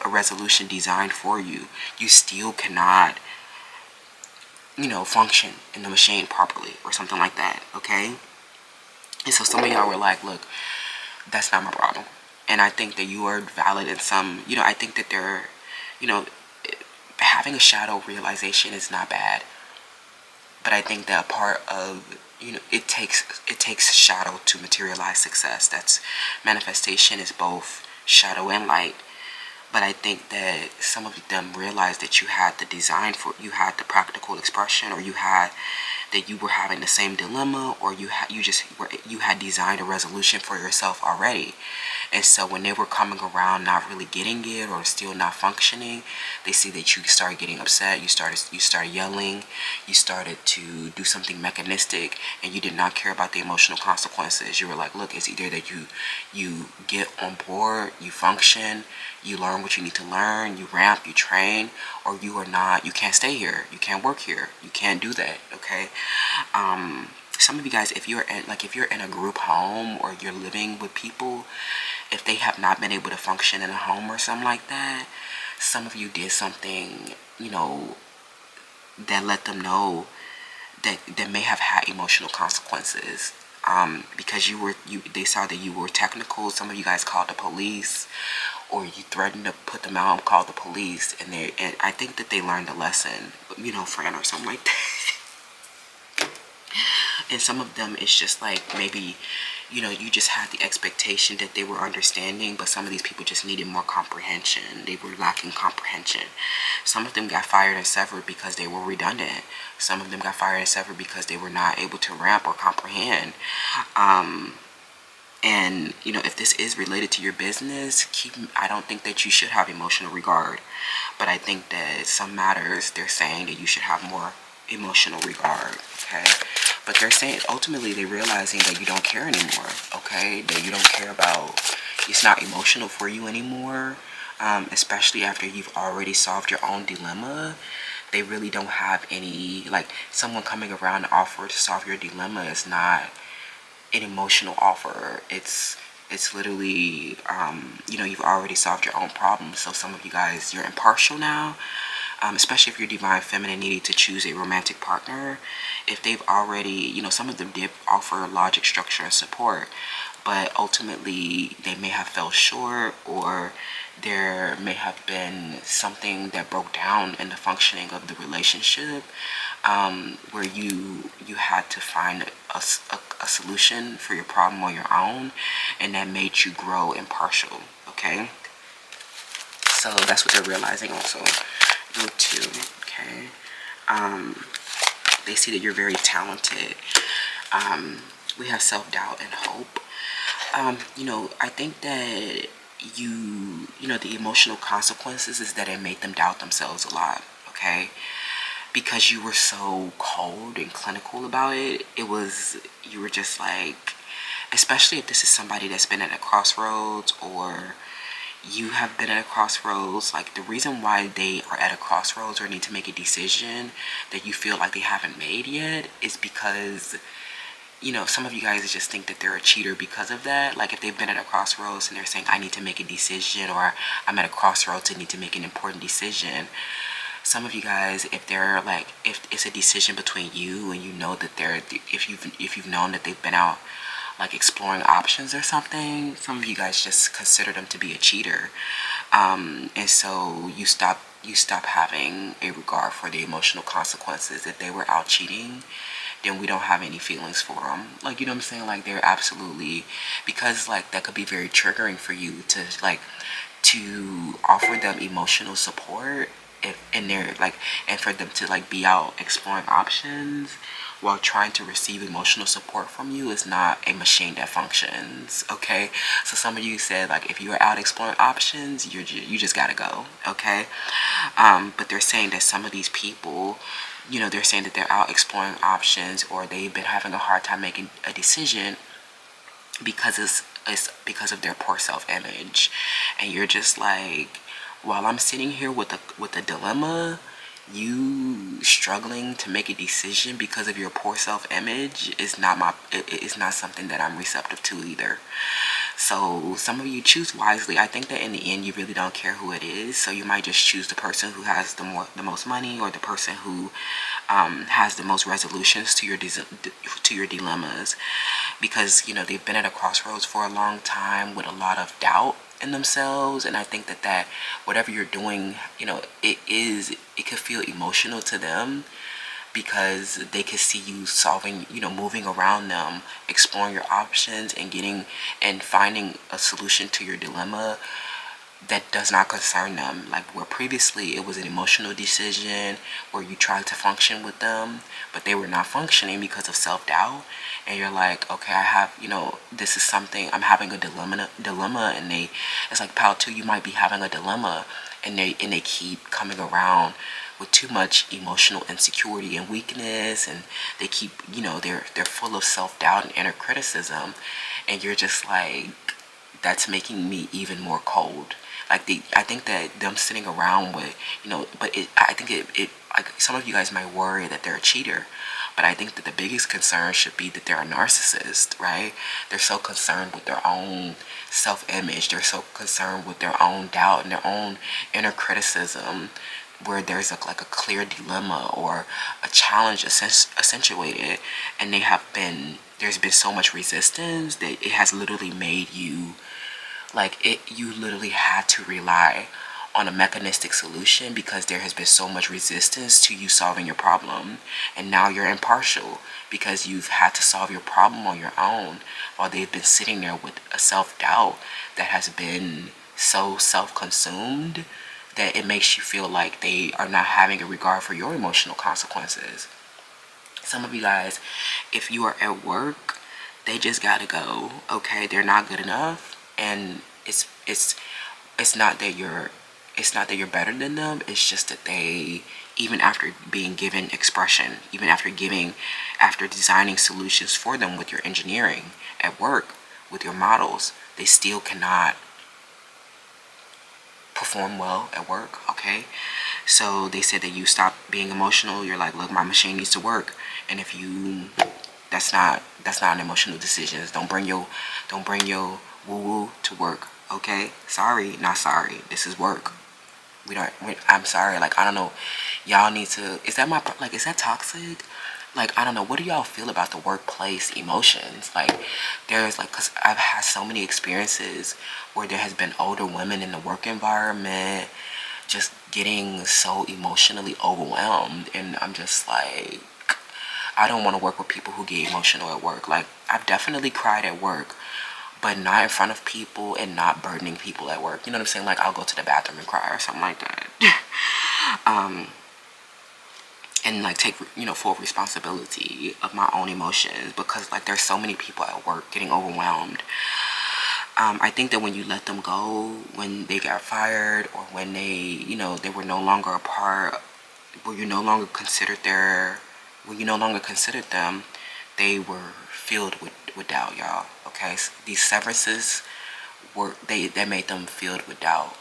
a resolution designed for you, you still cannot, function in the machine properly or something like that, okay? And so some of y'all were like, look, that's not my problem. And I think that you are valid in some, I think that they're, having a shadow realization is not bad. But I think that part of, it takes shadow to materialize success. That's manifestation is both shadow and light. But I think that some of them realized that you had the design for, you had the practical expression, or you had that you were having the same dilemma, or you had designed a resolution for yourself already. And so when they were coming around not really getting it or still not functioning, they see that you started getting upset, you started yelling, you started to do something mechanistic, and you did not care about the emotional consequences. You were like, look, it's either that you get on board, you function, you learn what you need to learn, you ramp, you train, or you are not, you can't stay here, you can't work here, you can't do that, okay? Some of you guys, if you're in a group home or you're living with people, if they have not been able to function in a home or something like that, some of you did something, that let them know that may have had emotional consequences. Because they saw that you were technical. Some of you guys called the police, or you threatened to put them out and call the police, and I think that they learned a lesson, friend or something like that. And some of them, it's just like maybe, you just had the expectation that they were understanding, but some of these people just needed more comprehension. They were lacking comprehension. Some of them got fired and severed because they were redundant. Some of them got fired and severed because they were not able to ramp or comprehend. And, if this is related to your business, I don't think that you should have emotional regard. But I think that some matters, they're saying that you should have more emotional regard, okay? But they're saying, ultimately, they're realizing that you don't care anymore, okay? That you don't care about, it's not emotional for you anymore, especially after you've already solved your own dilemma. They really don't have any, like, someone coming around to offer to solve your dilemma is not an emotional offer. It's literally, you've already solved your own problem. So some of you guys, you're impartial now. Especially if you're divine feminine needing to choose a romantic partner. If they've already, some of them did offer logic, structure, and support, but ultimately they may have fell short, or there may have been something that broke down in the functioning of the relationship, where you had to find a solution for your problem on your own, and that made you grow impartial, okay? So that's what they're realizing also. Go to, okay? They see that you're very talented. We have self-doubt and hope. I think that the emotional consequences is that it made them doubt themselves a lot, okay? Because you were so cold and clinical about it, you were just like, especially if this is somebody that's been at a crossroads, or you have been at a crossroads, like the reason why they are at a crossroads or need to make a decision that you feel like they haven't made yet is because, some of you guys just think that they're a cheater because of that. Like if they've been at a crossroads and they're saying, I need to make a decision, or I'm at a crossroads and need to make an important decision. Some of you guys, if it's a decision between you and if you've known that they've been out like exploring options or something, some of you guys just consider them to be a cheater. And so you stop having a regard for the emotional consequences. If they were out cheating, then we don't have any feelings for them. Like, you know what I'm saying? Like, they're absolutely, because like that could be very triggering for you to like to offer them emotional support, if and they're like, and for them to like be out exploring options while trying to receive emotional support from you is not a machine that functions. Okay, so some of you said like if you're out exploring options, you just gotta go. Okay, but they're saying that some of these people, they're saying that they're out exploring options, or they've been having a hard time making a decision because it's because of their poor self-image. And you're just like, while I'm sitting here with a dilemma, you struggling to make a decision because of your poor self-image is not something that I'm receptive to either. So some of you choose wisely. I think that in the end you really don't care who it is, so you might just choose the person who has the most money, or the person who has the most resolutions to your dilemmas, because they've been at a crossroads for a long time with a lot of doubt in themselves. And I think that whatever you're doing, it could feel emotional to them, because they could see you solving, moving around them, exploring your options, and finding a solution to your dilemma that does not concern them. Like, where previously it was an emotional decision where you tried to function with them, but they were not functioning because of self-doubt. And you're like, okay, I have, this is something, I'm having a dilemma. And it's like, pal, too, you might be having a dilemma, and they keep coming around with too much emotional insecurity and weakness, and they keep, they're full of self-doubt and inner criticism. And you're just like, that's making me even more cold. Like, I think that them sitting around with, but I think it like, some of you guys might worry that they're a cheater, but I think that the biggest concern should be that they're a narcissist, right? They're so concerned with their own self-image. They're so concerned with their own doubt and their own inner criticism, where there's a clear dilemma or a challenge accentuated, and there's been so much resistance that it has literally made you, you literally had to rely on a mechanistic solution, because there has been so much resistance to you solving your problem. And now you're impartial because you've had to solve your problem on your own, while they've been sitting there with a self-doubt that has been so self-consumed that it makes you feel like they are not having a regard for your emotional consequences. Some of you guys, if you are at work, they just gotta go. Okay, they're not good enough, and it's not that you're better than them. It's just that they, even after being given expression, even after designing solutions for them with your engineering at work, with your models, they still cannot perform well at work. Okay, so they said that you stop being emotional. You're like, look, my machine needs to work. And if you, that's not an emotional decision. Don't bring your woo woo to work. Okay, sorry, not sorry. This is work. I'm sorry. Like, I don't know. Y'all need to. Is that toxic? Like, I don't know. What do y'all feel about the workplace emotions? Like, because I've had so many experiences where there has been older women in the work environment just getting so emotionally overwhelmed. And I'm just like, I don't want to work with people who get emotional at work. Like, I've definitely cried at work, but not in front of people and not burdening people at work. You know what I'm saying? Like, I'll go to the bathroom and cry or something like that. And like take full responsibility of my own emotions, because like there's so many people at work getting overwhelmed. I think that when you let them go, when they got fired, or when they were no longer a part, where you no longer considered them, they were filled with doubt, y'all. Okay, so these severances they made them filled with doubt.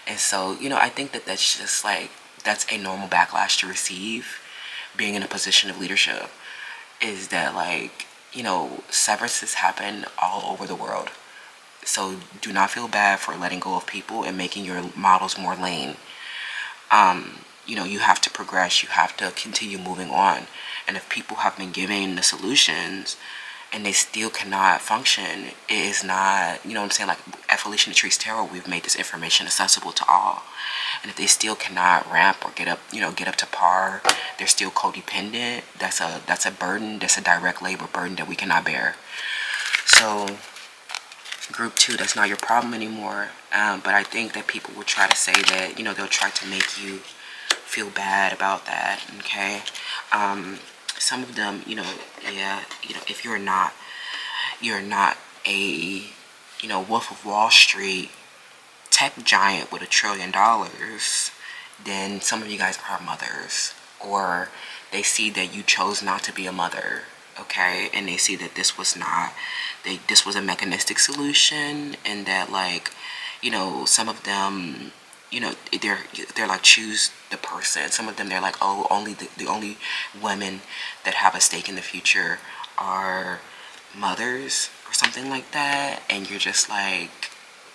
And so I think that that's just like, that's a normal backlash to receive, being in a position of leadership, is that severances happen all over the world. So do not feel bad for letting go of people and making your models more lean. You have to progress. You have to continue moving on. And if people have been given the solutions and they still cannot function, it is not, you know what I'm saying, like at Felicia and the Trees Tarot, we've made this information accessible to all. And if they still cannot ramp or get up, you know, get up to par, they're still codependent, that's a burden, that's a direct labor burden that we cannot bear. So group 2, that's not your problem anymore. But I think that people will try to say that, you know, they'll try to make you feel bad about that, okay? Some of them, you know, yeah, you know, if you're not a, you know, Wolf of Wall Street tech giant with $1 trillion, then some of you guys are mothers, or they see that you chose not to be a mother, okay? And they see that this was not, this was a mechanistic solution, and that, like, you know, some of them, you know, they're like, choose the person. Some of them, they're like, oh, only the only women that have a stake in the future are mothers or something like that. And you're just like,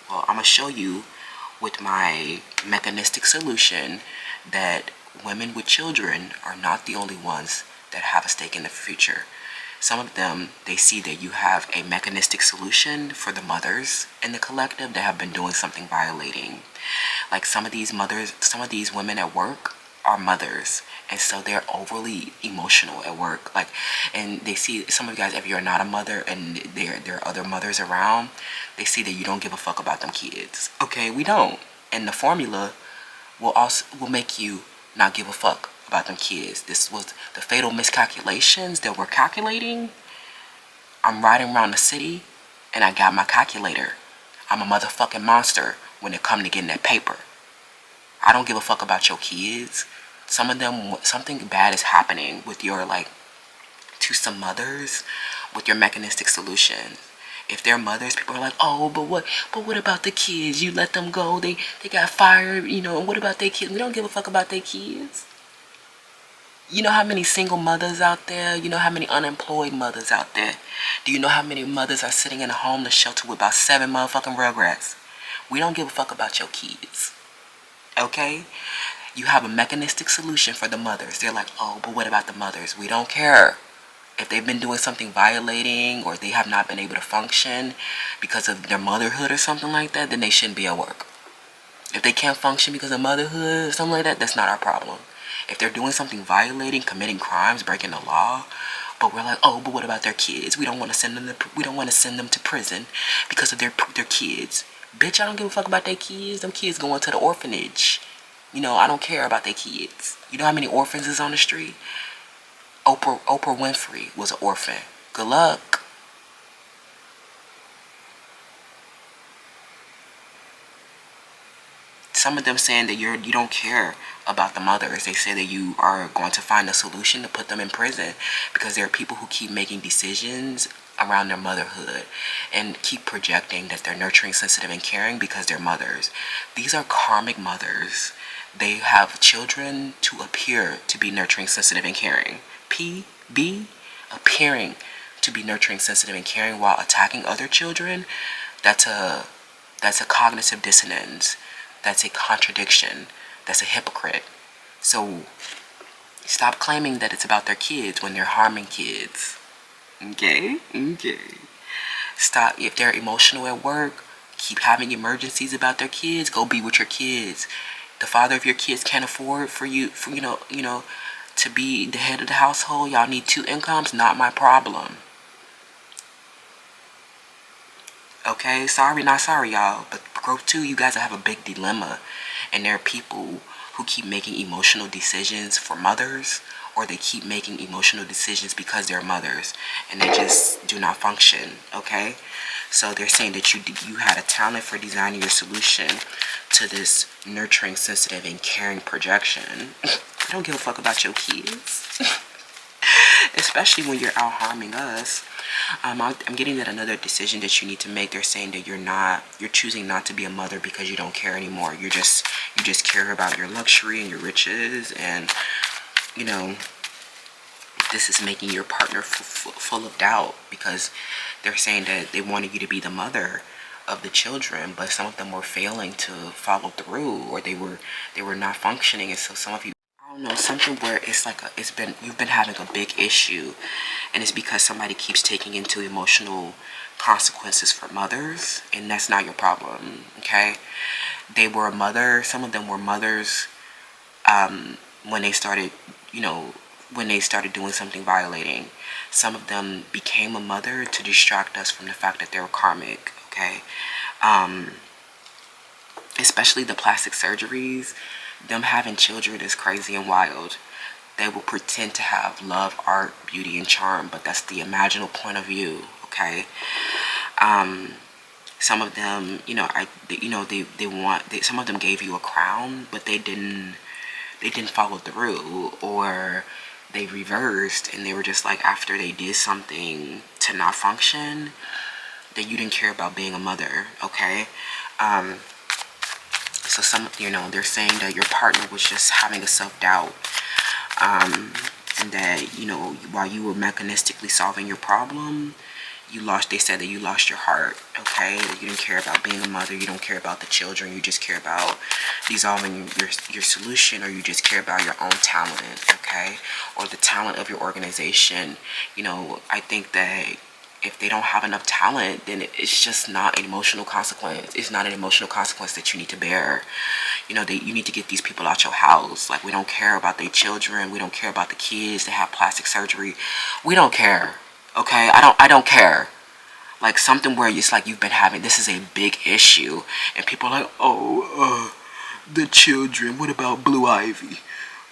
well, I'm gonna show you with my mechanistic solution that women with children are not the only ones that have a stake in the future. Some of them, they see that you have a mechanistic solution for the mothers in the collective that have been doing something violating. Like some of these mothers, some of these women at work are mothers, and so they're overly emotional at work. Like, and they see, some of you guys, if you're not a mother and there are other mothers around, they see that you don't give a fuck about them kids. Okay, we don't. And the formula will make you not give a fuck about them kids. This was the fatal miscalculations that we're calculating. I'm riding around the city and I got my calculator. I'm a motherfucking monster when it comes to getting that paper. I don't give a fuck about your kids. Some of them, something bad is happening with your, like, to some mothers with your mechanistic solution. If they're mothers, people are like, oh, but what about the kids? You let them go, they got fired, you know, and what about their kids? We don't give a fuck about their kids. You know how many single mothers out there? You know how many unemployed mothers out there? Do you know how many mothers are sitting in a homeless shelter with about 7 motherfucking rugrats? We don't give a fuck about your kids. Okay? You have a mechanistic solution for the mothers. They're like, oh, but what about the mothers? We don't care. If they've been doing something violating, or they have not been able to function because of their motherhood or something like that, then they shouldn't be at work. If they can't function because of motherhood or something like that, that's not our problem. If they're doing something violating, committing crimes, breaking the law, but we're like, oh, but what about their kids? We don't want to send them to prison because of their kids. Bitch, I don't give a fuck about their kids. Them kids going to the orphanage. You know, I don't care about their kids. You know how many orphans is on the street? Oprah Winfrey was an orphan. Good luck. Some of them saying that you don't care about the mothers. They say that you are going to find a solution to put them in prison because there are people who keep making decisions around their motherhood and keep projecting that they're nurturing, sensitive, and caring because they're mothers. These are karmic mothers. They have children to appear to be nurturing, sensitive, and caring. Appearing to be nurturing, sensitive, and caring while attacking other children. That's a cognitive dissonance. That's a contradiction. That's a hypocrite. So stop claiming that it's about their kids when they're harming kids. Okay? Stop. If they're emotional at work, keep having emergencies about their kids, go be with your kids. The father of your kids can't afford for you to be the head of the household. Y'all need 2 incomes. Not my problem. Okay, sorry, not sorry, y'all. But growth 2, you guys have a big dilemma. And there are people who keep making emotional decisions for mothers, or they keep making emotional decisions because they're mothers, and they just do not function, okay? So they're saying that you had a talent for designing your solution to this nurturing, sensitive, and caring projection. I don't give a fuck about your kids. Especially when you're out harming us. I'm getting that another decision that you need to make. They're saying that you're choosing not to be a mother because you don't care anymore. You just care about your luxury and your riches, and you know, this is making your partner full of doubt because they're saying that they wanted you to be the mother of the children, but some of them were failing to follow through, or they were not functioning, and so some of you, I No, something where it's like you've been having a big issue, and it's because somebody keeps taking into emotional consequences for mothers, and that's not your problem. Okay, they were a mother. Some of them were mothers when they started, when they started doing something violating. Some of them became a mother to distract us from the fact that they were karmic. Okay, especially the plastic surgeries. Them having children is crazy and wild. They will pretend to have love, art, beauty, and charm, but that's the imaginal point of view. Okay. Some of them, some of them gave you a crown, but they didn't follow through, or they reversed, and they were just like, after they did something to not function, that you didn't care about being a mother. Okay. So they're saying that your partner was just having a self-doubt, and that, while you were mechanistically solving your problem, they said that you lost your heart. Okay, that you didn't care about being a mother, you don't care about the children, you just care about resolving your solution, or you just care about your own talent. Okay, or the talent of your organization. I think that if they don't have enough talent, then it's just not an emotional consequence. It's not an emotional consequence that you need to bear. You need to get these people out your house. Like, we don't care about their children. We don't care about the kids that have plastic surgery. We don't care. Okay? I don't care. Like, something where it's like you've been having, this is a big issue, and people are like, oh, the children. What about Blue Ivy?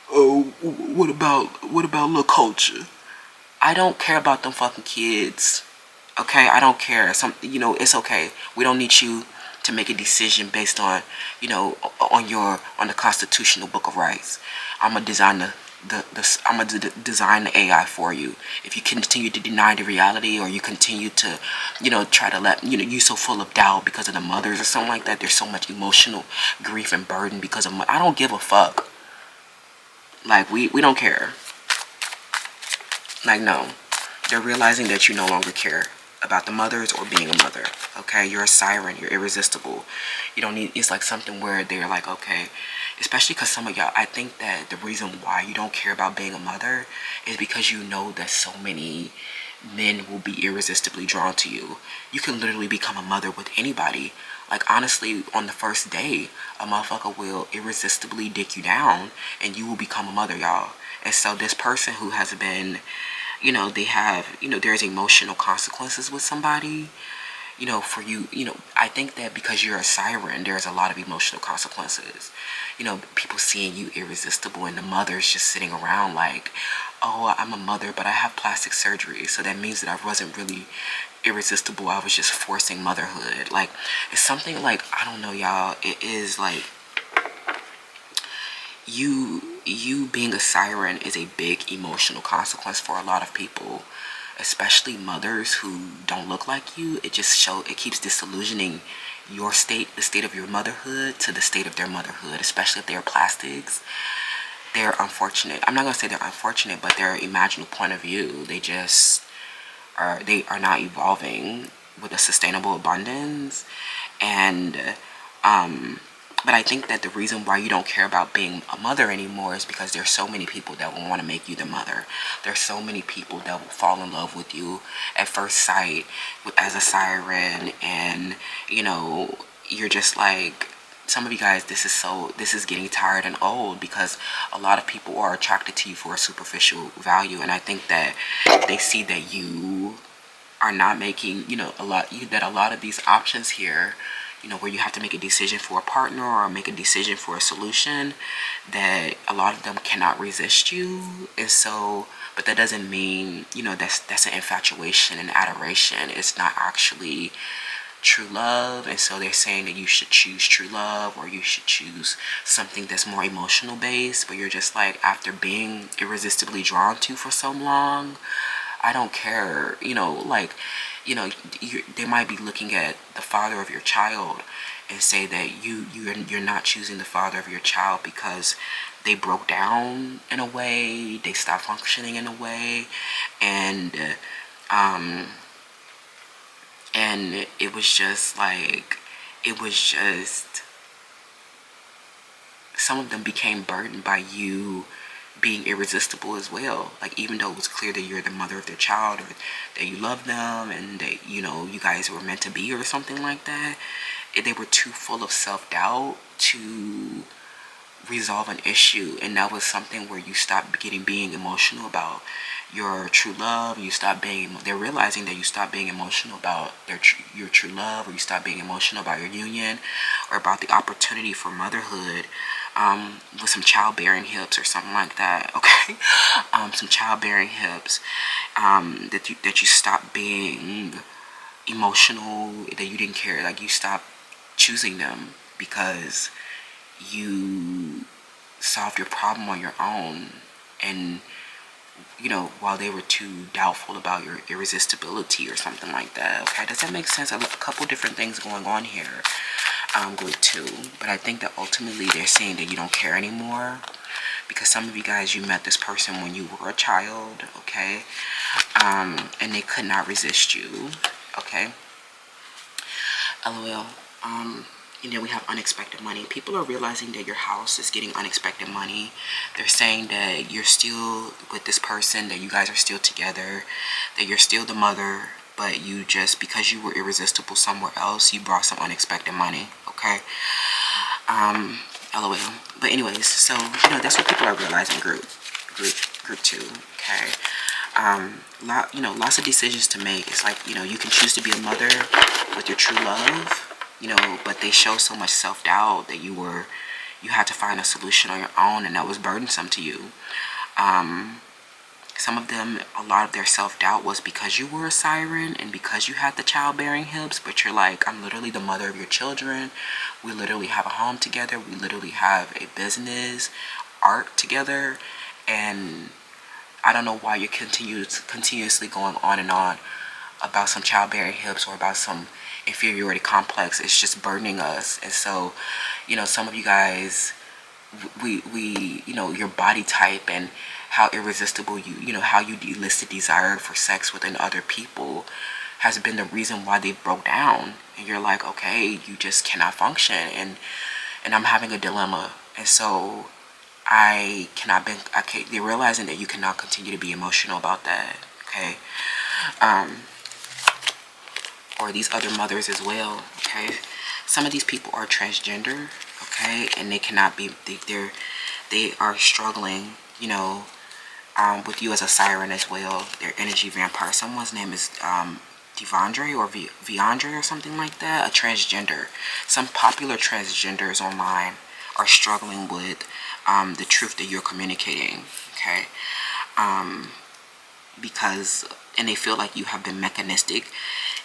Oh, what about La Culture? I don't care about them fucking kids. Okay, I don't care. It's okay. We don't need you to make a decision based on, on the constitutional book of rights. I'm gonna design design the AI for you. If you continue to deny the reality, or you continue to, try to let, you so full of doubt because of the mothers or something like that. There's so much emotional grief and burden because of. I don't give a fuck. Like, we don't care. Like, no. They're realizing that you no longer care about the mothers or being a mother. Okay, you're a siren, you're irresistible. You don't need, it's like something where they're like, okay, especially because some of y'all, I think that the reason why you don't care about being a mother is because you know that so many men will be irresistibly drawn to you. You can literally become a mother with anybody. Like, honestly, on the first day, a motherfucker will irresistibly dick you down, and you will become a mother, y'all. And so this person who has been, they have, there's emotional consequences with somebody, for you, I think that because you're a siren, there's a lot of emotional consequences. People seeing you irresistible, and the mother's just sitting around like, oh, I'm a mother, but I have plastic surgery, so that means that I wasn't really irresistible. I was just forcing motherhood. Like, it's something like, I don't know, y'all. It is like, you being a siren is a big emotional consequence for a lot of people, especially mothers who don't look like you. It keeps disillusioning your state, the state of your motherhood, to the state of their motherhood, especially if they're plastics. They're unfortunate. I'm not going to say they're unfortunate, but their imaginal point of view, they are not evolving with a sustainable abundance. And but I think that the reason why you don't care about being a mother anymore is because there's so many people that will want to make you the mother. There's so many people that will fall in love with you at first sight as a siren, and you're just like, some of you guys, this is getting tired and old, because a lot of people are attracted to you for a superficial value, and I think that they see that you are not making, a lot of these options here, where you have to make a decision for a partner or make a decision for a solution, that a lot of them cannot resist you. And so, but that doesn't mean, that's an infatuation and adoration. It's not actually true love. And so they're saying that you should choose true love, or you should choose something that's more emotional based, where you're just like, after being irresistibly drawn to for so long, I don't care, they might be looking at the father of your child and say that you're not choosing the father of your child because they broke down in a way, they stopped functioning in a way, and it was just like, some of them became burdened by you being irresistible as well. Like, even though it was clear that you're the mother of their child, or that you love them, and that, you know, you guys were meant to be, or something like that, they were too full of self-doubt to resolve an issue. And that was something where you stopped being emotional about your true love. You stop being, they're realizing that you stop being emotional about your true love, or you stop being emotional about your union, or about the opportunity for motherhood, with some childbearing hips or something like that. Okay. Some childbearing hips, that you stop being emotional, that you didn't care, like you stopped choosing them because you solved your problem on your own. And, you know, while they were too doubtful about your irresistibility or something like that. Okay, does that make sense? A couple different things going on here, group 2. But I think that ultimately they're saying that you don't care anymore, because some of you guys, you met this person when you were a child, okay? And they could not resist you, okay? LOL. And then we have unexpected money. People are realizing that your house is getting unexpected money. They're saying that you're still with this person, that you guys are still together, that you're still the mother, but you just, because you were irresistible somewhere else, you brought some unexpected money, okay? LOL. But anyways, so, you know, that's what people are realizing, group 2, okay? You know, lots of decisions to make. It's like, you know, you can choose to be a mother with your true love, you know, but they show so much self-doubt that you had to find a solution on your own, and that was burdensome to you. Some of them, a lot of their self-doubt was because you were a siren and because you had the childbearing hips, but you're like, I'm literally the mother of your children. We literally have a home together. We literally have a business, art together, and I don't know why you're continuously going on and on about some childbearing hips or about some inferiority complex. It's just burdening us. And so, you know, some of you guys, we you know, your body type and how irresistible you know, how you elicit desire for sex within other people has been the reason why they broke down. And you're like, okay, you just cannot function, and I'm having a dilemma. And so they're realizing that you cannot continue to be emotional about that, okay? Or these other mothers as well, okay? Some of these people are transgender, okay? And they cannot be, they are struggling, you know, with you as a siren as well. They're energy vampire. Someone's name is Devandre or Viandre or something like that, a transgender. Some popular transgenders online are struggling with the truth that you're communicating, okay? And they feel like you have been mechanistic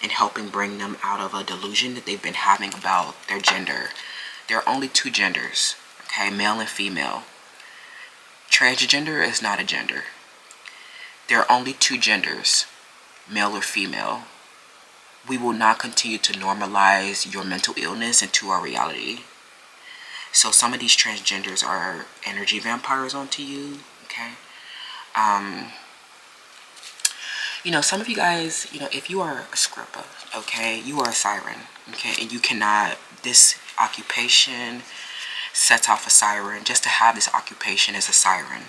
in helping bring them out of a delusion that they've been having about their gender. There are only 2 genders, okay? Male and female. Transgender is not a gender. There are only 2 genders, male or female. We will not continue to normalize your mental illness into our reality. So some of these transgenders are energy vampires onto you, okay? You know, some of you guys, you know, if you are a scripper, okay, you are a siren, okay, and you cannot, this occupation sets off a siren. Just to have this occupation as a siren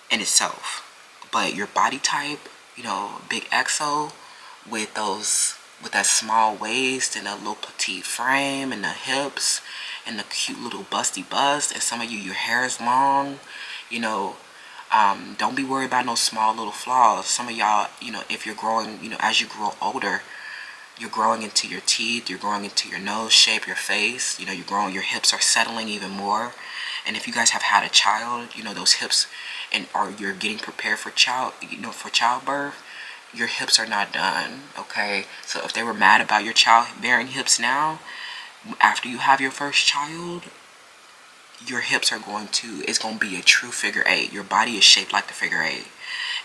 in itself. But your body type, you know, big exo with that small waist and a little petite frame and the hips and the cute little busty bust, and some of you, your hair is long, you know, don't be worried about no small little flaws. Some of y'all, you know, if you're growing, you know, as you grow older, you're growing into your teeth, you're growing into your nose shape, your face, you know, you're growing, your hips are settling even more. And if you guys have had a child, you know, those hips, or you're getting prepared for childbirth, your hips are not done, okay? So if they were mad about your childbearing hips now, after you have your first child, your hips are it's going to be a true figure 8. Your body is shaped like the figure 8.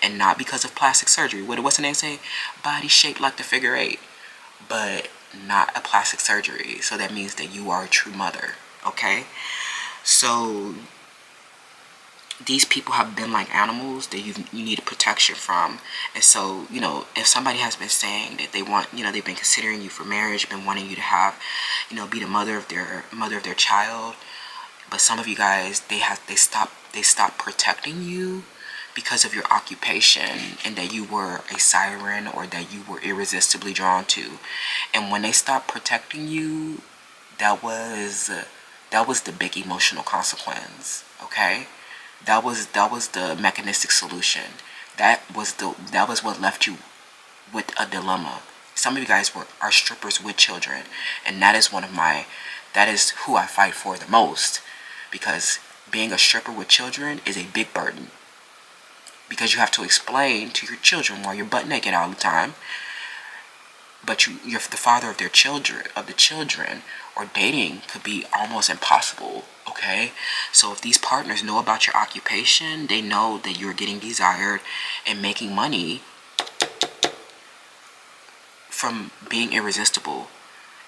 And not because of plastic surgery. What's the name say? Body shaped like the figure 8. But not a plastic surgery. So that means that you are a true mother, okay? So these people have been like animals that you need protection from. And so, you know, if somebody has been saying that they want, you know, they've been considering you for marriage, been wanting you to have, you know, be the mother of their child, But some of you guys, they stop protecting you because of your occupation, and that you were a siren, or that you were irresistibly drawn to. And when they stopped protecting you, that was the big emotional consequence. Okay, that was the mechanistic solution. That was what left you with a dilemma. Some of you guys are strippers with children, and that is who I fight for the most, because being a stripper with children is a big burden, because you have to explain to your children why you're butt naked all the time, but you're the father of the children, or dating could be almost impossible. Okay, so if these partners know about your occupation, they know that you're getting desired and making money from being irresistible.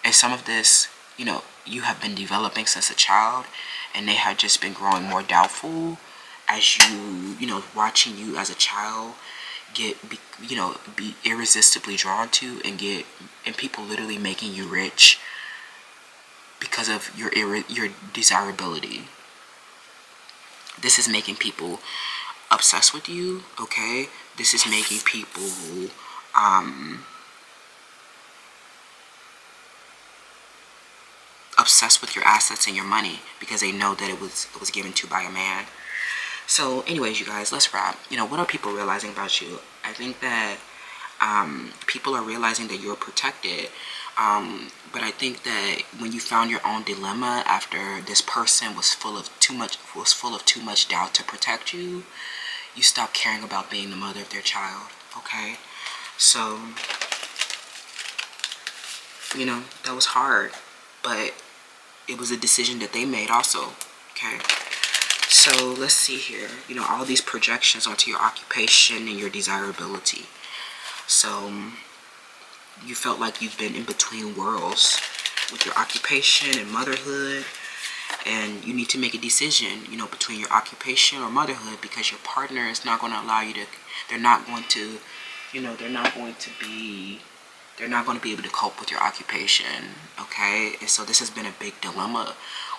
And some of this, you have been developing since a child, and they have just been growing more doubtful as watching you as a child be irresistibly drawn to, and people literally making you rich because of your desirability. This is making people obsessed with you. Okay, this is making people obsessed with your assets and your money, because they know that it was given to by a man. So anyways, you guys, let's wrap. What are people realizing about you? I think that people are realizing that you're protected, but I think that when you found your own dilemma after this person was full of too much doubt to protect you, you stopped caring about being the mother of their child. Okay, so that was hard, but it was a decision that they made also. Okay, so let's see here. All these projections onto your occupation and your desirability. So you felt like you've been in between worlds with your occupation and motherhood, and you need to make a decision, between your occupation or motherhood, because your partner is not going to allow you to. They're not going to be able to cope with your occupation. Okay, and so this has been a big dilemma,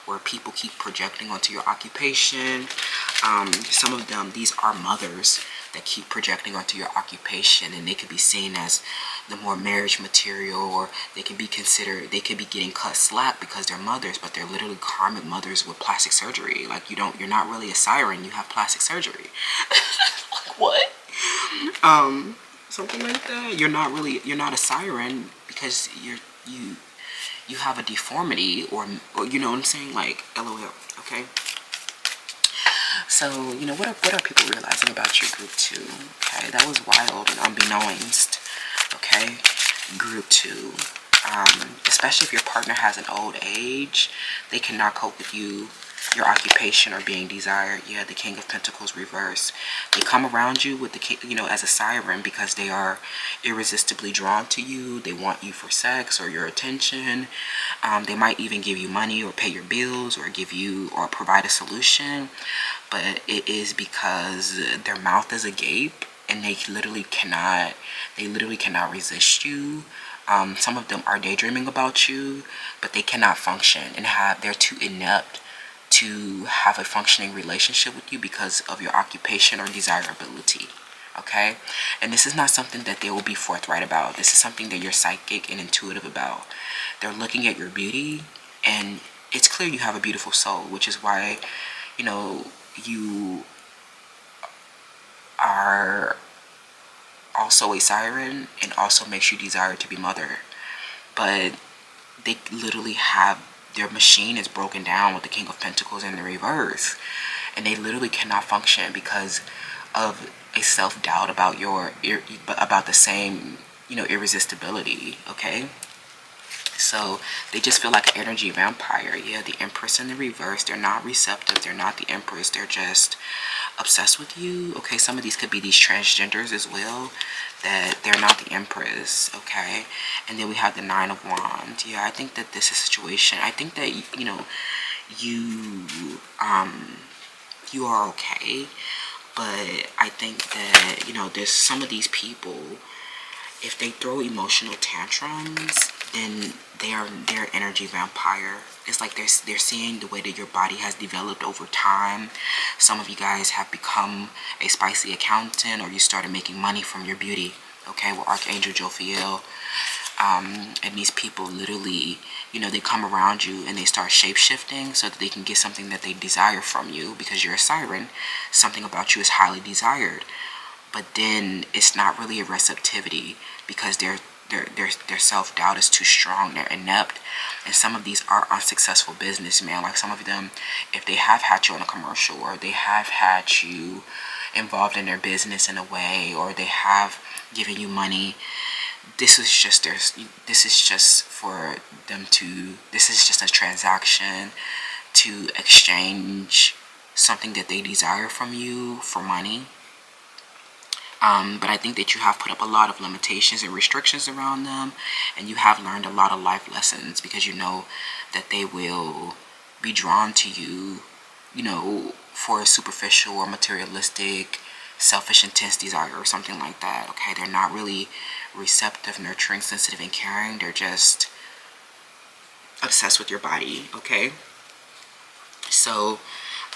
where people keep projecting onto your occupation. Some of them, these are mothers that keep projecting onto your occupation, and they could be seen as the more marriage material, or they could be getting cut slack because they're mothers, but they're literally karmic mothers with plastic surgery. Like, you're not really a siren, you have plastic surgery. Like, what? Something like that. You're not a siren because you have a deformity, or you know what I'm saying, like, LOL. Okay, so what are people realizing about your group 2? Okay, that was wild and unbeknownst. Okay, group 2, especially if your partner has an old age, they cannot cope with your occupation or being desired. Yeah, the King of Pentacles reverse. They come around you with the king, as a siren, because they are irresistibly drawn to you. They want you for sex or your attention. They might even give you money or pay your bills or provide a solution, but it is because their mouth is agape, and they literally cannot resist you. Some of them are daydreaming about you, but they cannot function, and they're too inept to have a functioning relationship with you because of your occupation or desirability. Okay, and this is not something that they will be forthright about. This is something that you're psychic and intuitive about. They're looking at your beauty, and it's clear you have a beautiful soul, which is why you are also a siren, and also makes you desire to be mother. But they literally their machine is broken down with the King of Pentacles in the reverse, and they literally cannot function because of a self-doubt about the same irresistibility. Okay, so they just feel like an energy vampire. Yeah, the Empress in the reverse. They're not receptive. They're not the Empress. They're just obsessed with you. Okay, some of these could be these transgenders as well, that they're not the Empress. Okay, and then we have the Nine of Wands. Yeah, I think that this is a situation. I think that you are okay, but I think that there's some of these people, if they throw emotional tantrums, then they're energy vampire. It's like they're seeing the way that your body has developed over time. Some of you guys have become a spicy accountant, or you started making money from your beauty. Okay, with Archangel Jophiel. And these people literally, they come around you and they start shape-shifting so that they can get something that they desire from you, because you're a siren. Something about you is highly desired. But then it's not really a receptivity, because their self-doubt is too strong. They're inept. And some of these are unsuccessful businessmen. Like some of them, if they have had you on a commercial, or they have had you involved in their business in a way, or they have given you money, this is just a transaction to exchange something that they desire from you for money. But I think that you have put up a lot of limitations and restrictions around them, and you have learned a lot of life lessons, because you know that they will be drawn to you, for a superficial or materialistic, selfish, intense desire or something like that. Okay, they're not really receptive, nurturing, sensitive, and caring. They're just obsessed with your body. Okay, so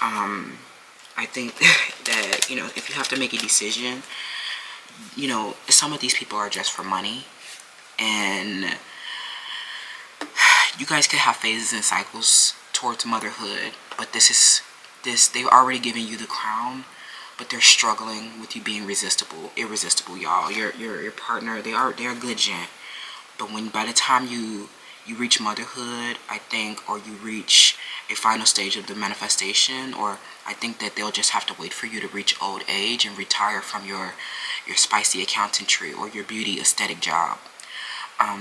I think that if you have to make a decision, some of these people are just for money, and you guys could have phases and cycles towards motherhood, but they've already given you the crown, but they're struggling with you being irresistible, y'all. Your partner, they're a good gent, but by the time you reach motherhood, I think, or you reach a final stage of the manifestation, or I think that they'll just have to wait for you to reach old age and retire from your spicy accountantry or your beauty aesthetic job,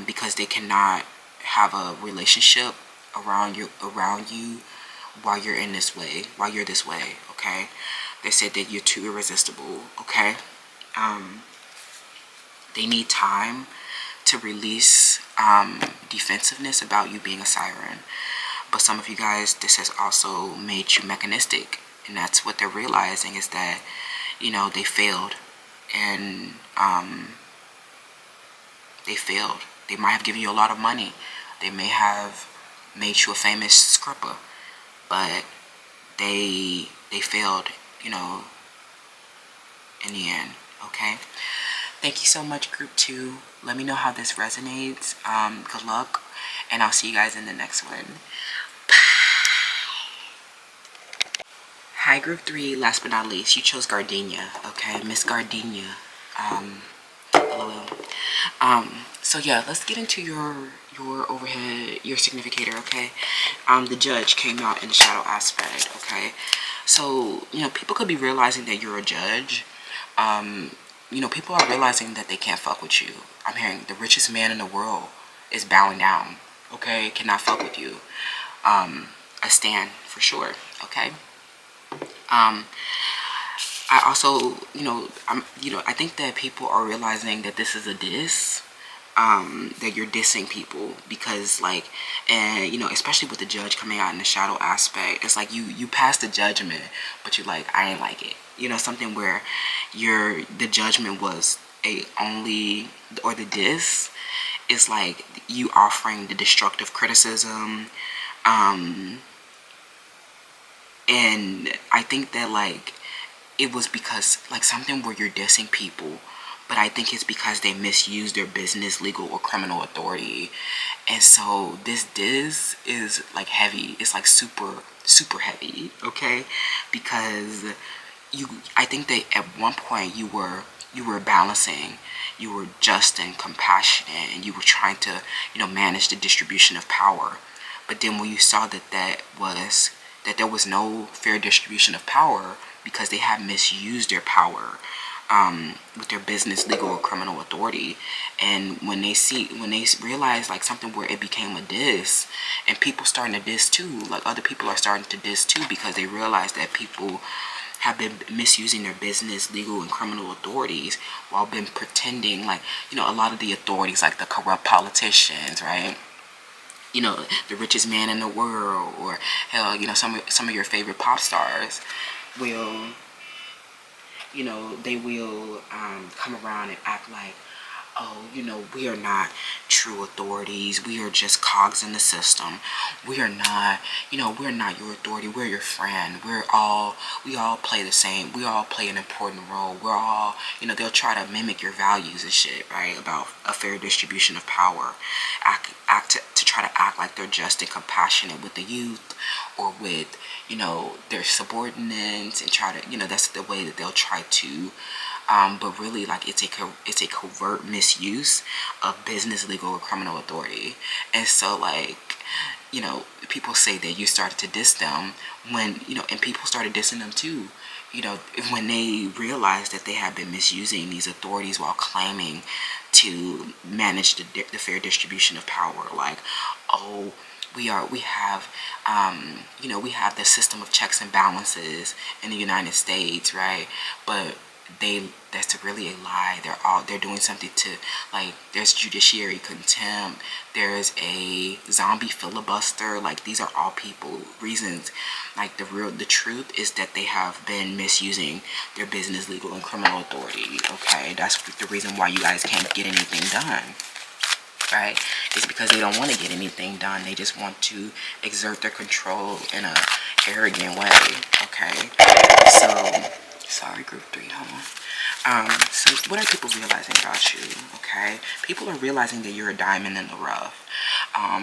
because they cannot have a relationship around you while you're this way. Okay, they said that you're too irresistible. Okay, they need time to release defensiveness about you being a siren. But some of you guys, this has also made you mechanistic, and that's what they're realizing, is that they failed, and they might have given you a lot of money, they may have made you a famous scripper, but they failed, in the end. Okay, thank you so much, group 2. Let me know how this resonates. Good luck, and I'll see you guys in the next one. Hi, group 3. Last but not least, you chose Gardenia. Okay, Miss Gardenia. LOL. So yeah, let's get into your overhead, your significator. Okay, the Judge came out in the shadow aspect. Okay, so people could be realizing that you're a judge. People are realizing that they can't fuck with you. I'm hearing the richest man in the world is bowing down. Okay, cannot fuck with you. A stand for sure. Okay. I also, I think that people are realizing that this is a diss, that you're dissing people, because especially with the Judge coming out in the shadow aspect, it's like you pass the judgment, but you're like, I ain't like it. Something where the judgment was the diss is like you offering the destructive criticism, and I think that it was because something where you're dissing people, but I think it's because they misuse their business, legal, or criminal authority. And so this diss is heavy. It's super heavy. Okay, because I think that at one point you were balancing, you were just and compassionate, and you were trying to manage the distribution of power. But then when you saw that there was no fair distribution of power, because they have misused their power with their business, legal, or criminal authority, and when they realize something where it became a diss, and people starting to diss too, other people are starting to diss too, because they realize that people have been misusing their business, legal, and criminal authorities while been pretending a lot of the authorities, the corrupt politicians, right? The richest man in the world, or hell, some of your favorite pop stars will, they will come around and act like, oh, we are not true authorities. We are just cogs in the system. We are not, we're not your authority. We're your friend. We all play the same. We all play an important role. We're all, they'll try to mimic your values and shit, right? About a fair distribution of power. To try to act like they're just and compassionate with the youth or with, their subordinates, and try to, that's the way that they'll try to but really, like, it's a covert misuse of business, legal, or criminal authority. And so, like, people say that you started to diss them when, and people started dissing them too, when they realized that they have been misusing these authorities while claiming to manage the fair distribution of power. Like, oh, we have we have the system of checks and balances in the United States, right? But that's really a lie. They're doing something to, like, there's judiciary contempt, there's a zombie filibuster. Like, these are all reasons. Like, the truth is that they have been misusing their business, legal, and criminal authority. Okay, that's the reason why you guys can't get anything done, right? It's because they don't want to get anything done. They just want to exert their control in a arrogant way. Okay, so sorry, group 3, hold on. So what are people realizing about you? Okay, people are realizing that you're a diamond in the rough.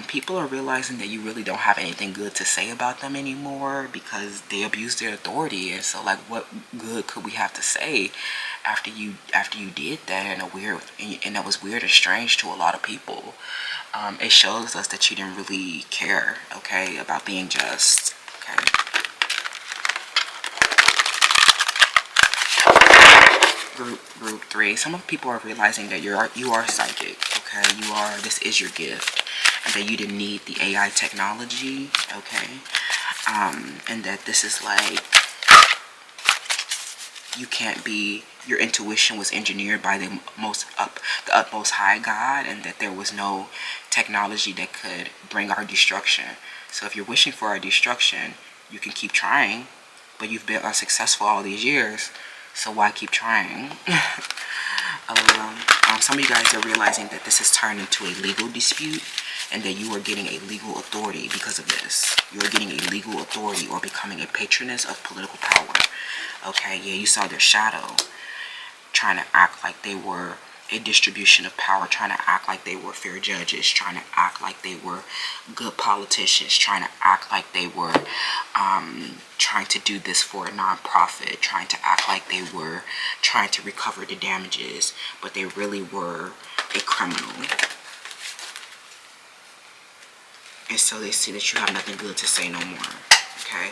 People are realizing that you really don't have anything good to say about them anymore because they abused their authority. And so, like, what good could we have to say after you did that and that was weird and strange to a lot of people? It shows us that you didn't really care, okay, about being just. Okay. Group 3, some of the people are realizing that you are psychic, okay? This is your gift, and that you didn't need the AI technology, okay? And that this is like, you can't be, your intuition was engineered by the utmost high God, and that there was no technology that could bring our destruction. So if you're wishing for our destruction, you can keep trying, but you've been unsuccessful all these years. So why keep trying? Some of you guys are realizing that this has turned into a legal dispute, and that you are getting a legal authority because of this. You are getting a legal authority or becoming a patroness of political power. Okay, yeah, you saw their shadow trying to act like they were a distribution of power, trying to act like they were fair judges, trying to act like they were good politicians, trying to act like they were trying to do this for a nonprofit, trying to act like they were trying to recover the damages, but they really were a criminal. And so they see that you have nothing good to say no more. Okay.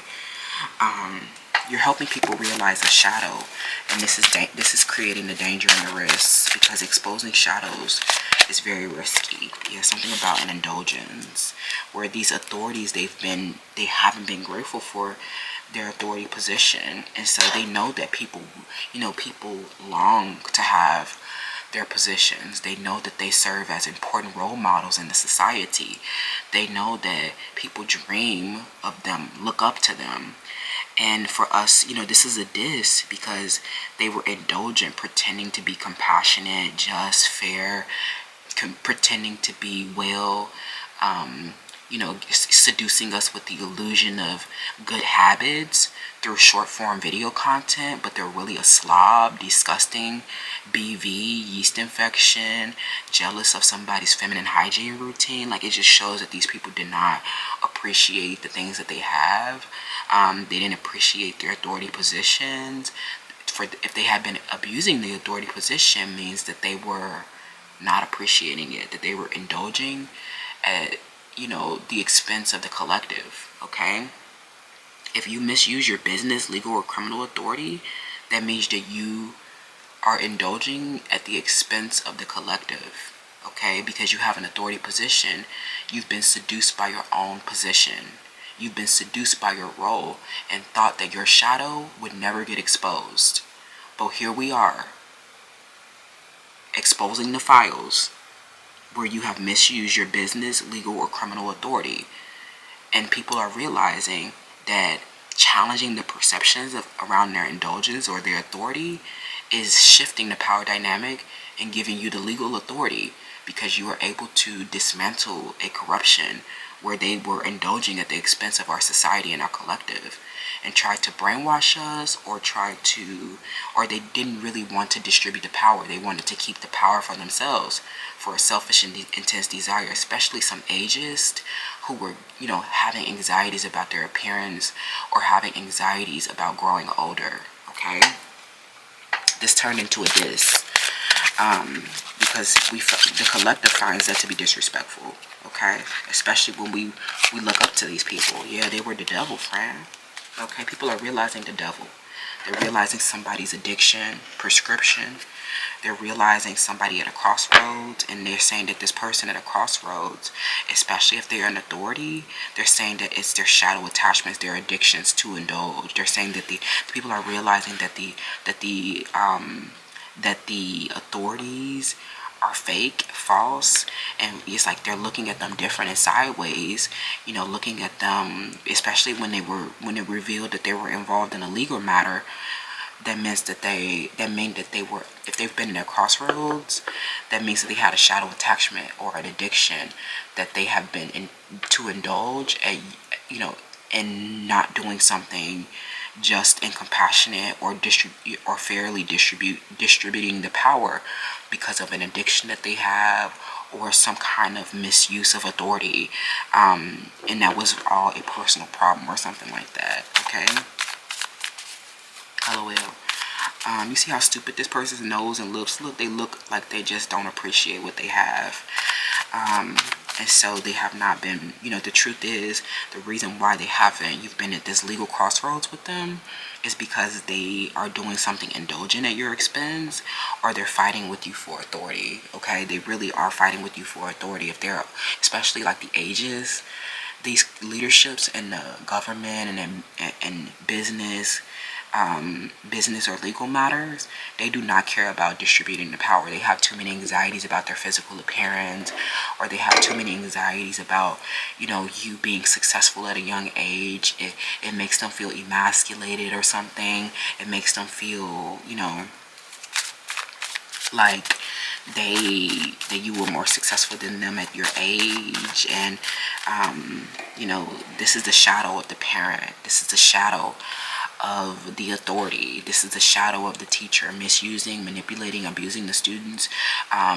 You're helping people realize a shadow, and this is creating the danger and the risk, because exposing shadows is very risky. Yeah, something about an indulgence where these authorities, they haven't been grateful for their authority position, and so they know that people long to have their positions. They know that they serve as important role models in the society. They know that people dream of them, look up to them. And for us, this is a diss, because they were indulgent, pretending to be compassionate, just, fair, pretending to be well, seducing us with the illusion of good habits through short form video content, but they're really a slob, disgusting, BV, yeast infection, jealous of somebody's feminine hygiene routine. Like, it just shows that these people did not appreciate the things that they have. They didn't appreciate their authority positions. If they had been abusing the authority position, means that they were not appreciating it, that they were indulging at the expense of the collective. Okay, if you misuse your business, legal, or criminal authority, that means that you are indulging at the expense of the collective. Okay, because you have an authority position, you've been seduced by your own position. You've been seduced by your role and thought that your shadow would never get exposed. But here we are, exposing the files where you have misused your business, legal, or criminal authority. And people are realizing that challenging the perceptions around their indulgence or their authority is shifting the power dynamic and giving you the legal authority because you were able to dismantle a corruption where they were indulging at the expense of our society and our collective, and tried to brainwash us, or they didn't really want to distribute the power. They wanted to keep the power for themselves for a selfish and intense desire, especially some ageist who were, having anxieties about their appearance or having anxieties about growing older, okay? This turned into a diss. Because the collective finds that to be disrespectful, okay? Especially when we look up to these people. Yeah, they were the devil, friend. Okay, people are realizing the devil. They're realizing somebody's addiction, prescription. They're realizing somebody at a crossroads, and they're saying that this person at a crossroads, especially if they're in authority, they're saying that it's their shadow attachments, their addictions to indulge. They're saying that the people are realizing that the authorities are fake, false, and it's like they're looking at them different and sideways, looking at them, especially when it revealed that they were involved in a legal matter. That means that they were, if they've been in a crossroads, that means that they had a shadow attachment or an addiction that they have been to indulge at, and not doing something just and compassionate or fairly distributing the power because of an addiction that they have or some kind of misuse of authority, and that was all a personal problem or something like that. Okay, LOL. You see how stupid this person's nose and lips look? They look like they just don't appreciate what they have. And so they have not been, the truth is, the reason why you've been at this legal crossroads with them is because they are doing something indulgent at your expense, or they're fighting with you for authority, okay? They really are fighting with you for authority. If they're, especially like the ages, these leaderships in the government and business or legal matters, they do not care about distributing the power. They have too many anxieties about their physical appearance, or they have too many anxieties about, you being successful at a young age. It makes them feel emasculated or something. It makes them feel, like that you were more successful than them at your age. And this is the shadow of the parent. This is the shadow of the authority. This is the shadow of the teacher misusing, manipulating, abusing the students,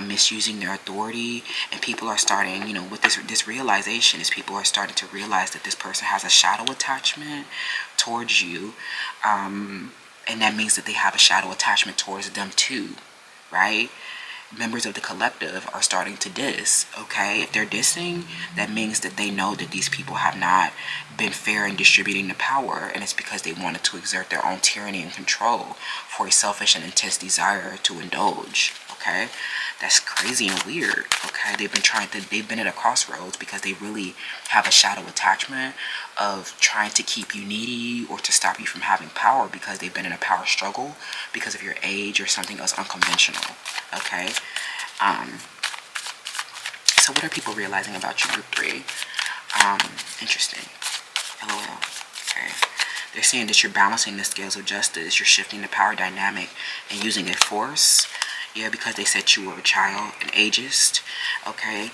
misusing their authority. And people are starting, with this realization, is people are starting to realize that this person has a shadow attachment towards you, and that means that they have a shadow attachment towards them too, right? Members of the collective are starting to diss, okay? If they're dissing, that means that they know that these people have not been fair in distributing the power, and it's because they wanted to exert their own tyranny and control for a selfish and intense desire to indulge, okay? That's crazy and weird, okay? They've been at a crossroads because they really have a shadow attachment of trying to keep you needy or to stop you from having power because they've been in a power struggle because of your age or something else unconventional, okay? So what are people realizing about you, group 3? Interesting. LOL. Okay. They're saying that you're balancing the scales of justice. You're shifting the power dynamic and using a force. Yeah, because they said you were a child, an ageist. Okay.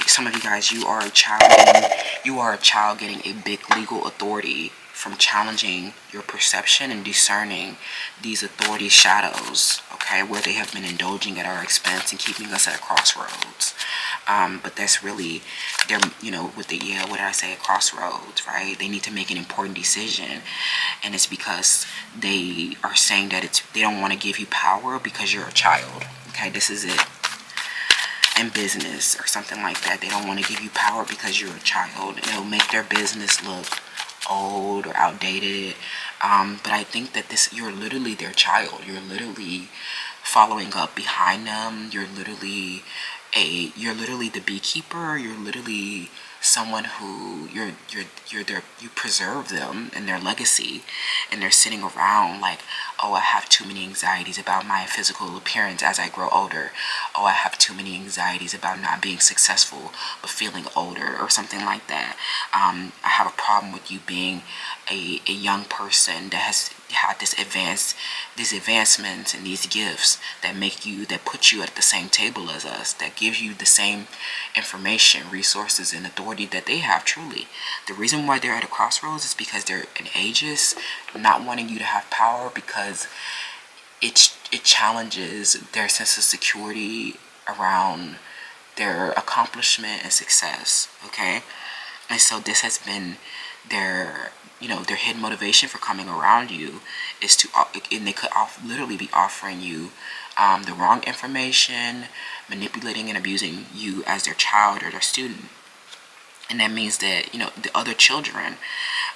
Some of you guys, you are a child getting a big legal authority from challenging your perception and discerning these authority shadows, okay, where they have been indulging at our expense and keeping us at a crossroads. But that's really, they're, with the, what did I say, a crossroads, right? They need to make an important decision, and it's because they are saying that they don't want to give you power because you're a child, okay? This is it. In business or something like that, they don't want to give you power because you're a child. It'll make their business look old or outdated, but I think that you're literally their child. You're literally following up behind them. You're literally the beekeeper. You're literally someone who you preserve them and their legacy, and they're sitting around like, oh, I have too many anxieties about my physical appearance as I grow older. Oh, I have too many anxieties about not being successful but feeling older or something like that. I have a problem with you being a young person that has have these advancements and these gifts that put you at the same table as us, that gives you the same information, resources, and authority that they have. Truly, the reason why they're at a crossroads is because they're an ageist, not wanting you to have power, because it challenges their sense of security around their accomplishment and success. Okay, and so this has been their their hidden motivation for coming around you, is to, and they could literally be offering you the wrong information, manipulating and abusing you as their child or their student. And that means that, the other children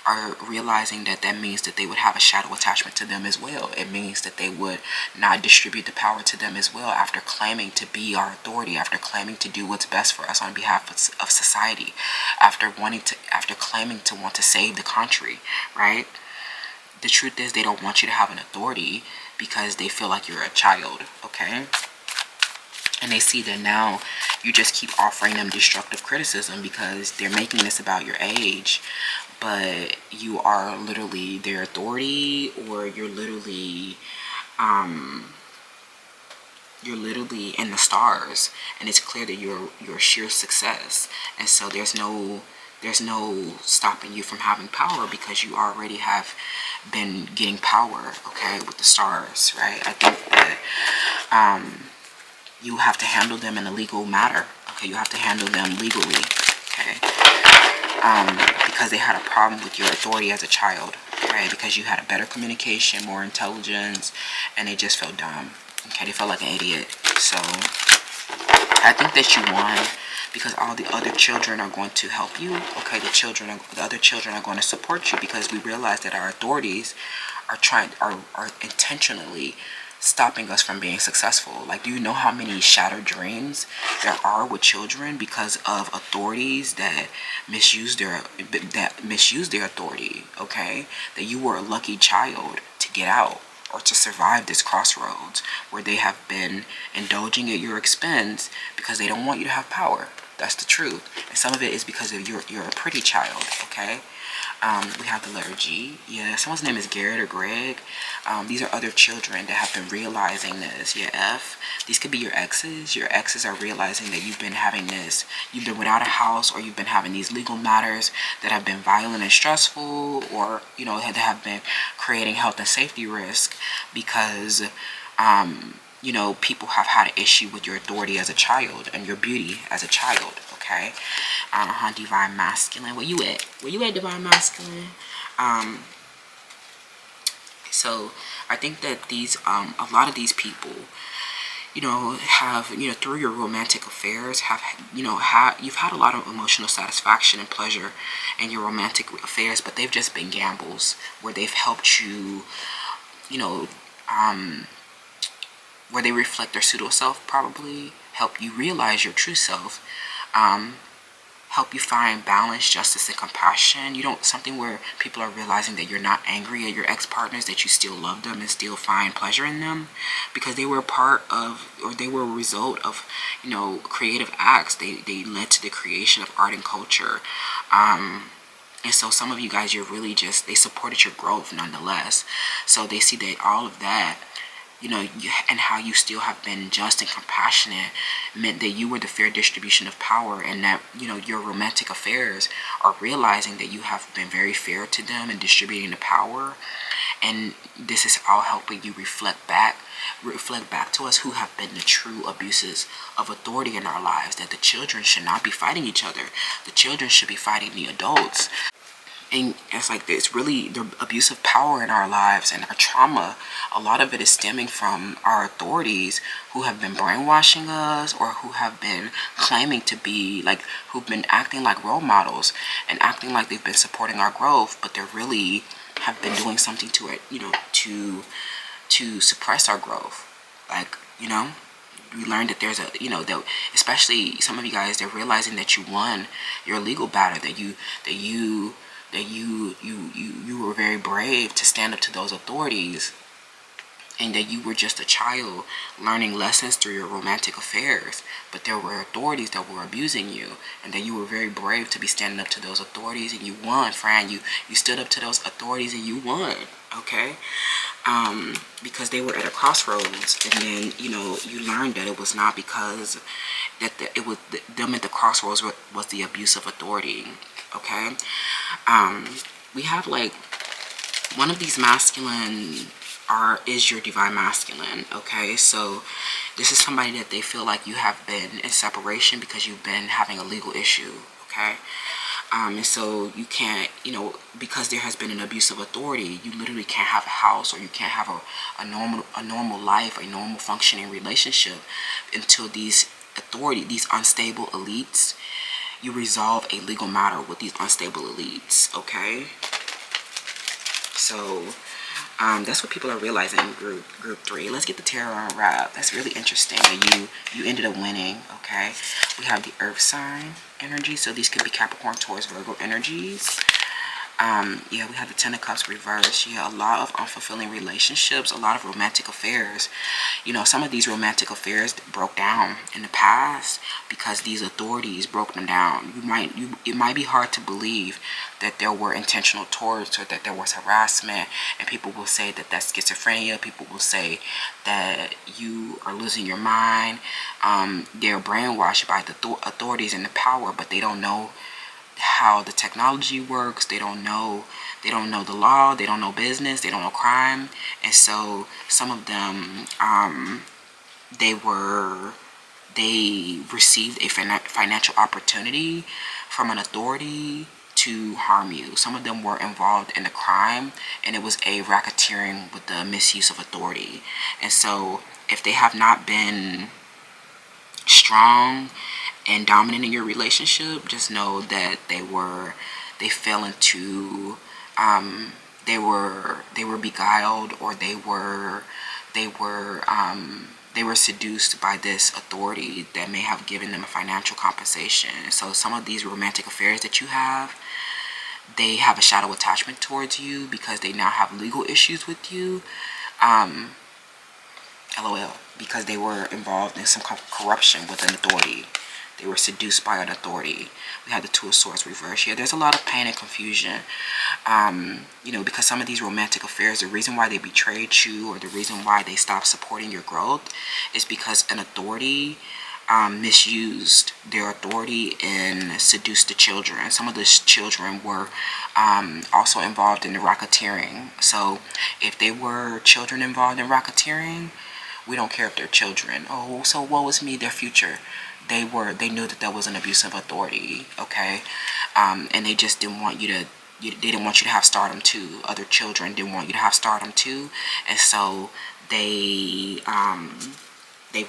are realizing that means that they would have a shadow attachment to them as well. It means that they would not distribute the power to them as well, after claiming to be our authority, after claiming to do what's best for us on behalf of society, after claiming to want to save the country, right? The truth is, they don't want you to have an authority because they feel like you're a child, okay? And they see that now you just keep offering them destructive criticism because they're making this about your age, but you are literally their authority, or you're literally in the stars, and it's clear that you're sheer success. And so there's no stopping you from having power, because you already have been getting power, okay, with the stars, right? I think that you have to handle them in a legal matter, okay? You have to handle them legally, okay? Because they had a problem with your authority as a child, right? Because you had a better communication, more intelligence, and they just felt dumb, okay? They felt like an idiot. So I think that you won, because all the other children are going to help you, okay? The other children are going to support you, because we realize that our authorities are intentionally stopping us from being successful. Like, do you know how many shattered dreams there are with children because of authorities that misuse their authority, okay? That you were a lucky child to get out, or to survive this crossroads where they have been indulging at your expense because they don't want you to have power. That's the truth. And some of it is because of you're a pretty child, okay? We have the letter G. Yeah, someone's name is Garrett or Greg. These are other children that have been realizing this. Yeah, F. These could be your exes. Your exes are realizing that you've been without a house, or you've been having these legal matters that have been violent and stressful, or, that have been creating health and safety risk, because, people have had an issue with your authority as a child and your beauty as a child, okay? Divine masculine. Where you at? Divine masculine? So I think that these, a lot of these people, have, through your romantic affairs, you've had a lot of emotional satisfaction and pleasure in your romantic affairs, but they've just been gambles where they've helped you, where they reflect their pseudo self, probably help you realize your true self, help you find balance, justice, and compassion. Something where people are realizing that you're not angry at your ex-partners, that you still love them and still find pleasure in them, because they were a part of, or they were a result of, creative acts. They led to the creation of art and culture. And so some of you guys, they supported your growth nonetheless. So they see that all of that, and how you still have been just and compassionate, meant that you were the fair distribution of power, and that, your romantic affairs are realizing that you have been very fair to them in distributing the power. And this is all helping you reflect back to us who have been the true abuses of authority in our lives, that the children should not be fighting each other. The children should be fighting the adults. And it's like, it's really the abuse of power in our lives and our trauma. A lot of it is stemming from our authorities who have been brainwashing us, or who have been claiming to be like, who've been acting like role models and acting like they've been supporting our growth, but they really have been doing something to it, to suppress our growth. Like, we learned that there's that, especially some of you guys, they're realizing that you won your legal battle, that you were very brave to stand up to those authorities, and that you were just a child learning lessons through your romantic affairs, but there were authorities that were abusing you, and that you were very brave to be standing up to those authorities, and you won, Fran. You stood up to those authorities and you won. okay? Because they were at a crossroads, and then, you know, you learned that it was not because that it was them at the crossroads was the abuse of authority, okay? We have like one of these masculine is your divine masculine, okay? So this is somebody that they feel like you have been in separation because you've been having a legal issue, okay? And so you can't, you know, because there has been an abuse of authority, you literally can't have a house, or you can't have a normal life, a normal functioning relationship until these unstable elites, you resolve a legal matter with these unstable elites, okay? So that's what people are realizing in group 3. Let's get the tarot unwrapped. That's really interesting that you ended up winning, okay? We have the earth sign energy, so these could be Capricorn, Taurus, Virgo energies. Yeah, we have the Ten of Cups reversed. Yeah, a lot of unfulfilling relationships, a lot of romantic affairs. You know, some of these romantic affairs broke down in the past because these authorities broke them down. It might be hard to believe that there were intentional torts or that there was harassment, and people will say that that's schizophrenia. People will say that you are losing your mind. They're brainwashed by the authorities and the power, but they don't know how the technology works. They don't know the law. They don't know business. They don't know crime. And so some of them they received a financial opportunity from an authority to harm you. Some of them were involved in the crime, and it was a racketeering with the misuse of authority. And so if they have not been strong and dominant in your relationship, just know that they fell into they were beguiled, or they were seduced by this authority that may have given them a financial compensation. So some of these romantic affairs that you have, they have a shadow attachment towards you because they now have legal issues with you. LOL, because they were involved in some corruption with an authority. They were seduced by an authority. We had the Two of Swords reversed here. There's a lot of pain and confusion. You know, because some of these romantic affairs, the reason why they betrayed you, or the reason why they stopped supporting your growth, is because an authority misused their authority and seduced the children. Some of the children were also involved in the racketeering. So if they were children involved in racketeering, we don't care if they're children. Oh, so woe is me, their future. They knew that that was an abuse of authority, okay? And they just didn't want you to, they didn't want you to have stardom too. Other children didn't want you to have stardom too. And so they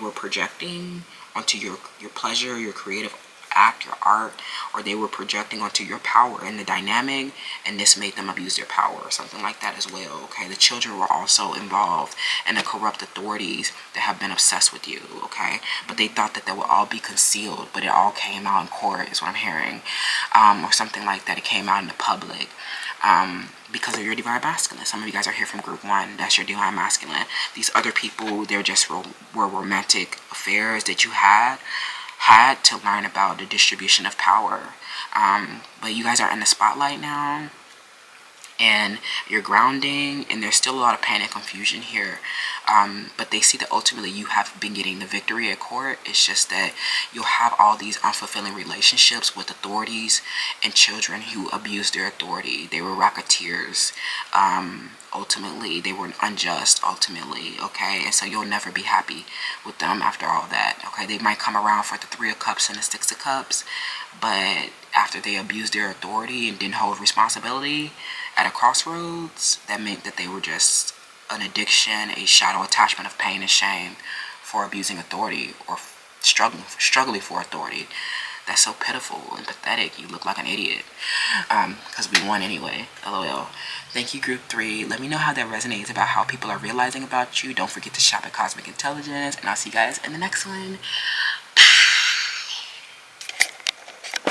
were projecting onto your pleasure, your creative act, your art, or they were projecting onto your power and the dynamic, and this made them abuse their power, or something like that as well, okay? The children were also involved in the corrupt authorities that have been obsessed with you, okay? But they thought that would all be concealed, but it all came out in court, is what I'm hearing, or something like that. It came out in the public. Because of your divine masculine. Some of you guys are here from group 1. That's your divine masculine. These other people, they're just were romantic affairs that you had to learn about the distribution of power. But you guys are in the spotlight now, and you're grounding, and there's still a lot of pain and confusion here. But they see that ultimately you have been getting the victory at court. It's just that you'll have all these unfulfilling relationships with authorities and children who abuse their authority. They were racketeers. Ultimately, they were unjust, ultimately, okay? And so you'll never be happy with them after all that, okay? They might come around for the Three of Cups and the Six of Cups, but after they abused their authority and didn't hold responsibility at a crossroads, that meant that they were just an addiction, a shadow attachment of pain and shame for abusing authority, or struggling for authority. That's so pitiful and pathetic. You look like an idiot. Because we won anyway. LOL. Thank you, group 3. Let me know how that resonates about how people are realizing about you. Don't forget to shop at Cosmic Intelligence. And I'll see you guys in the next one.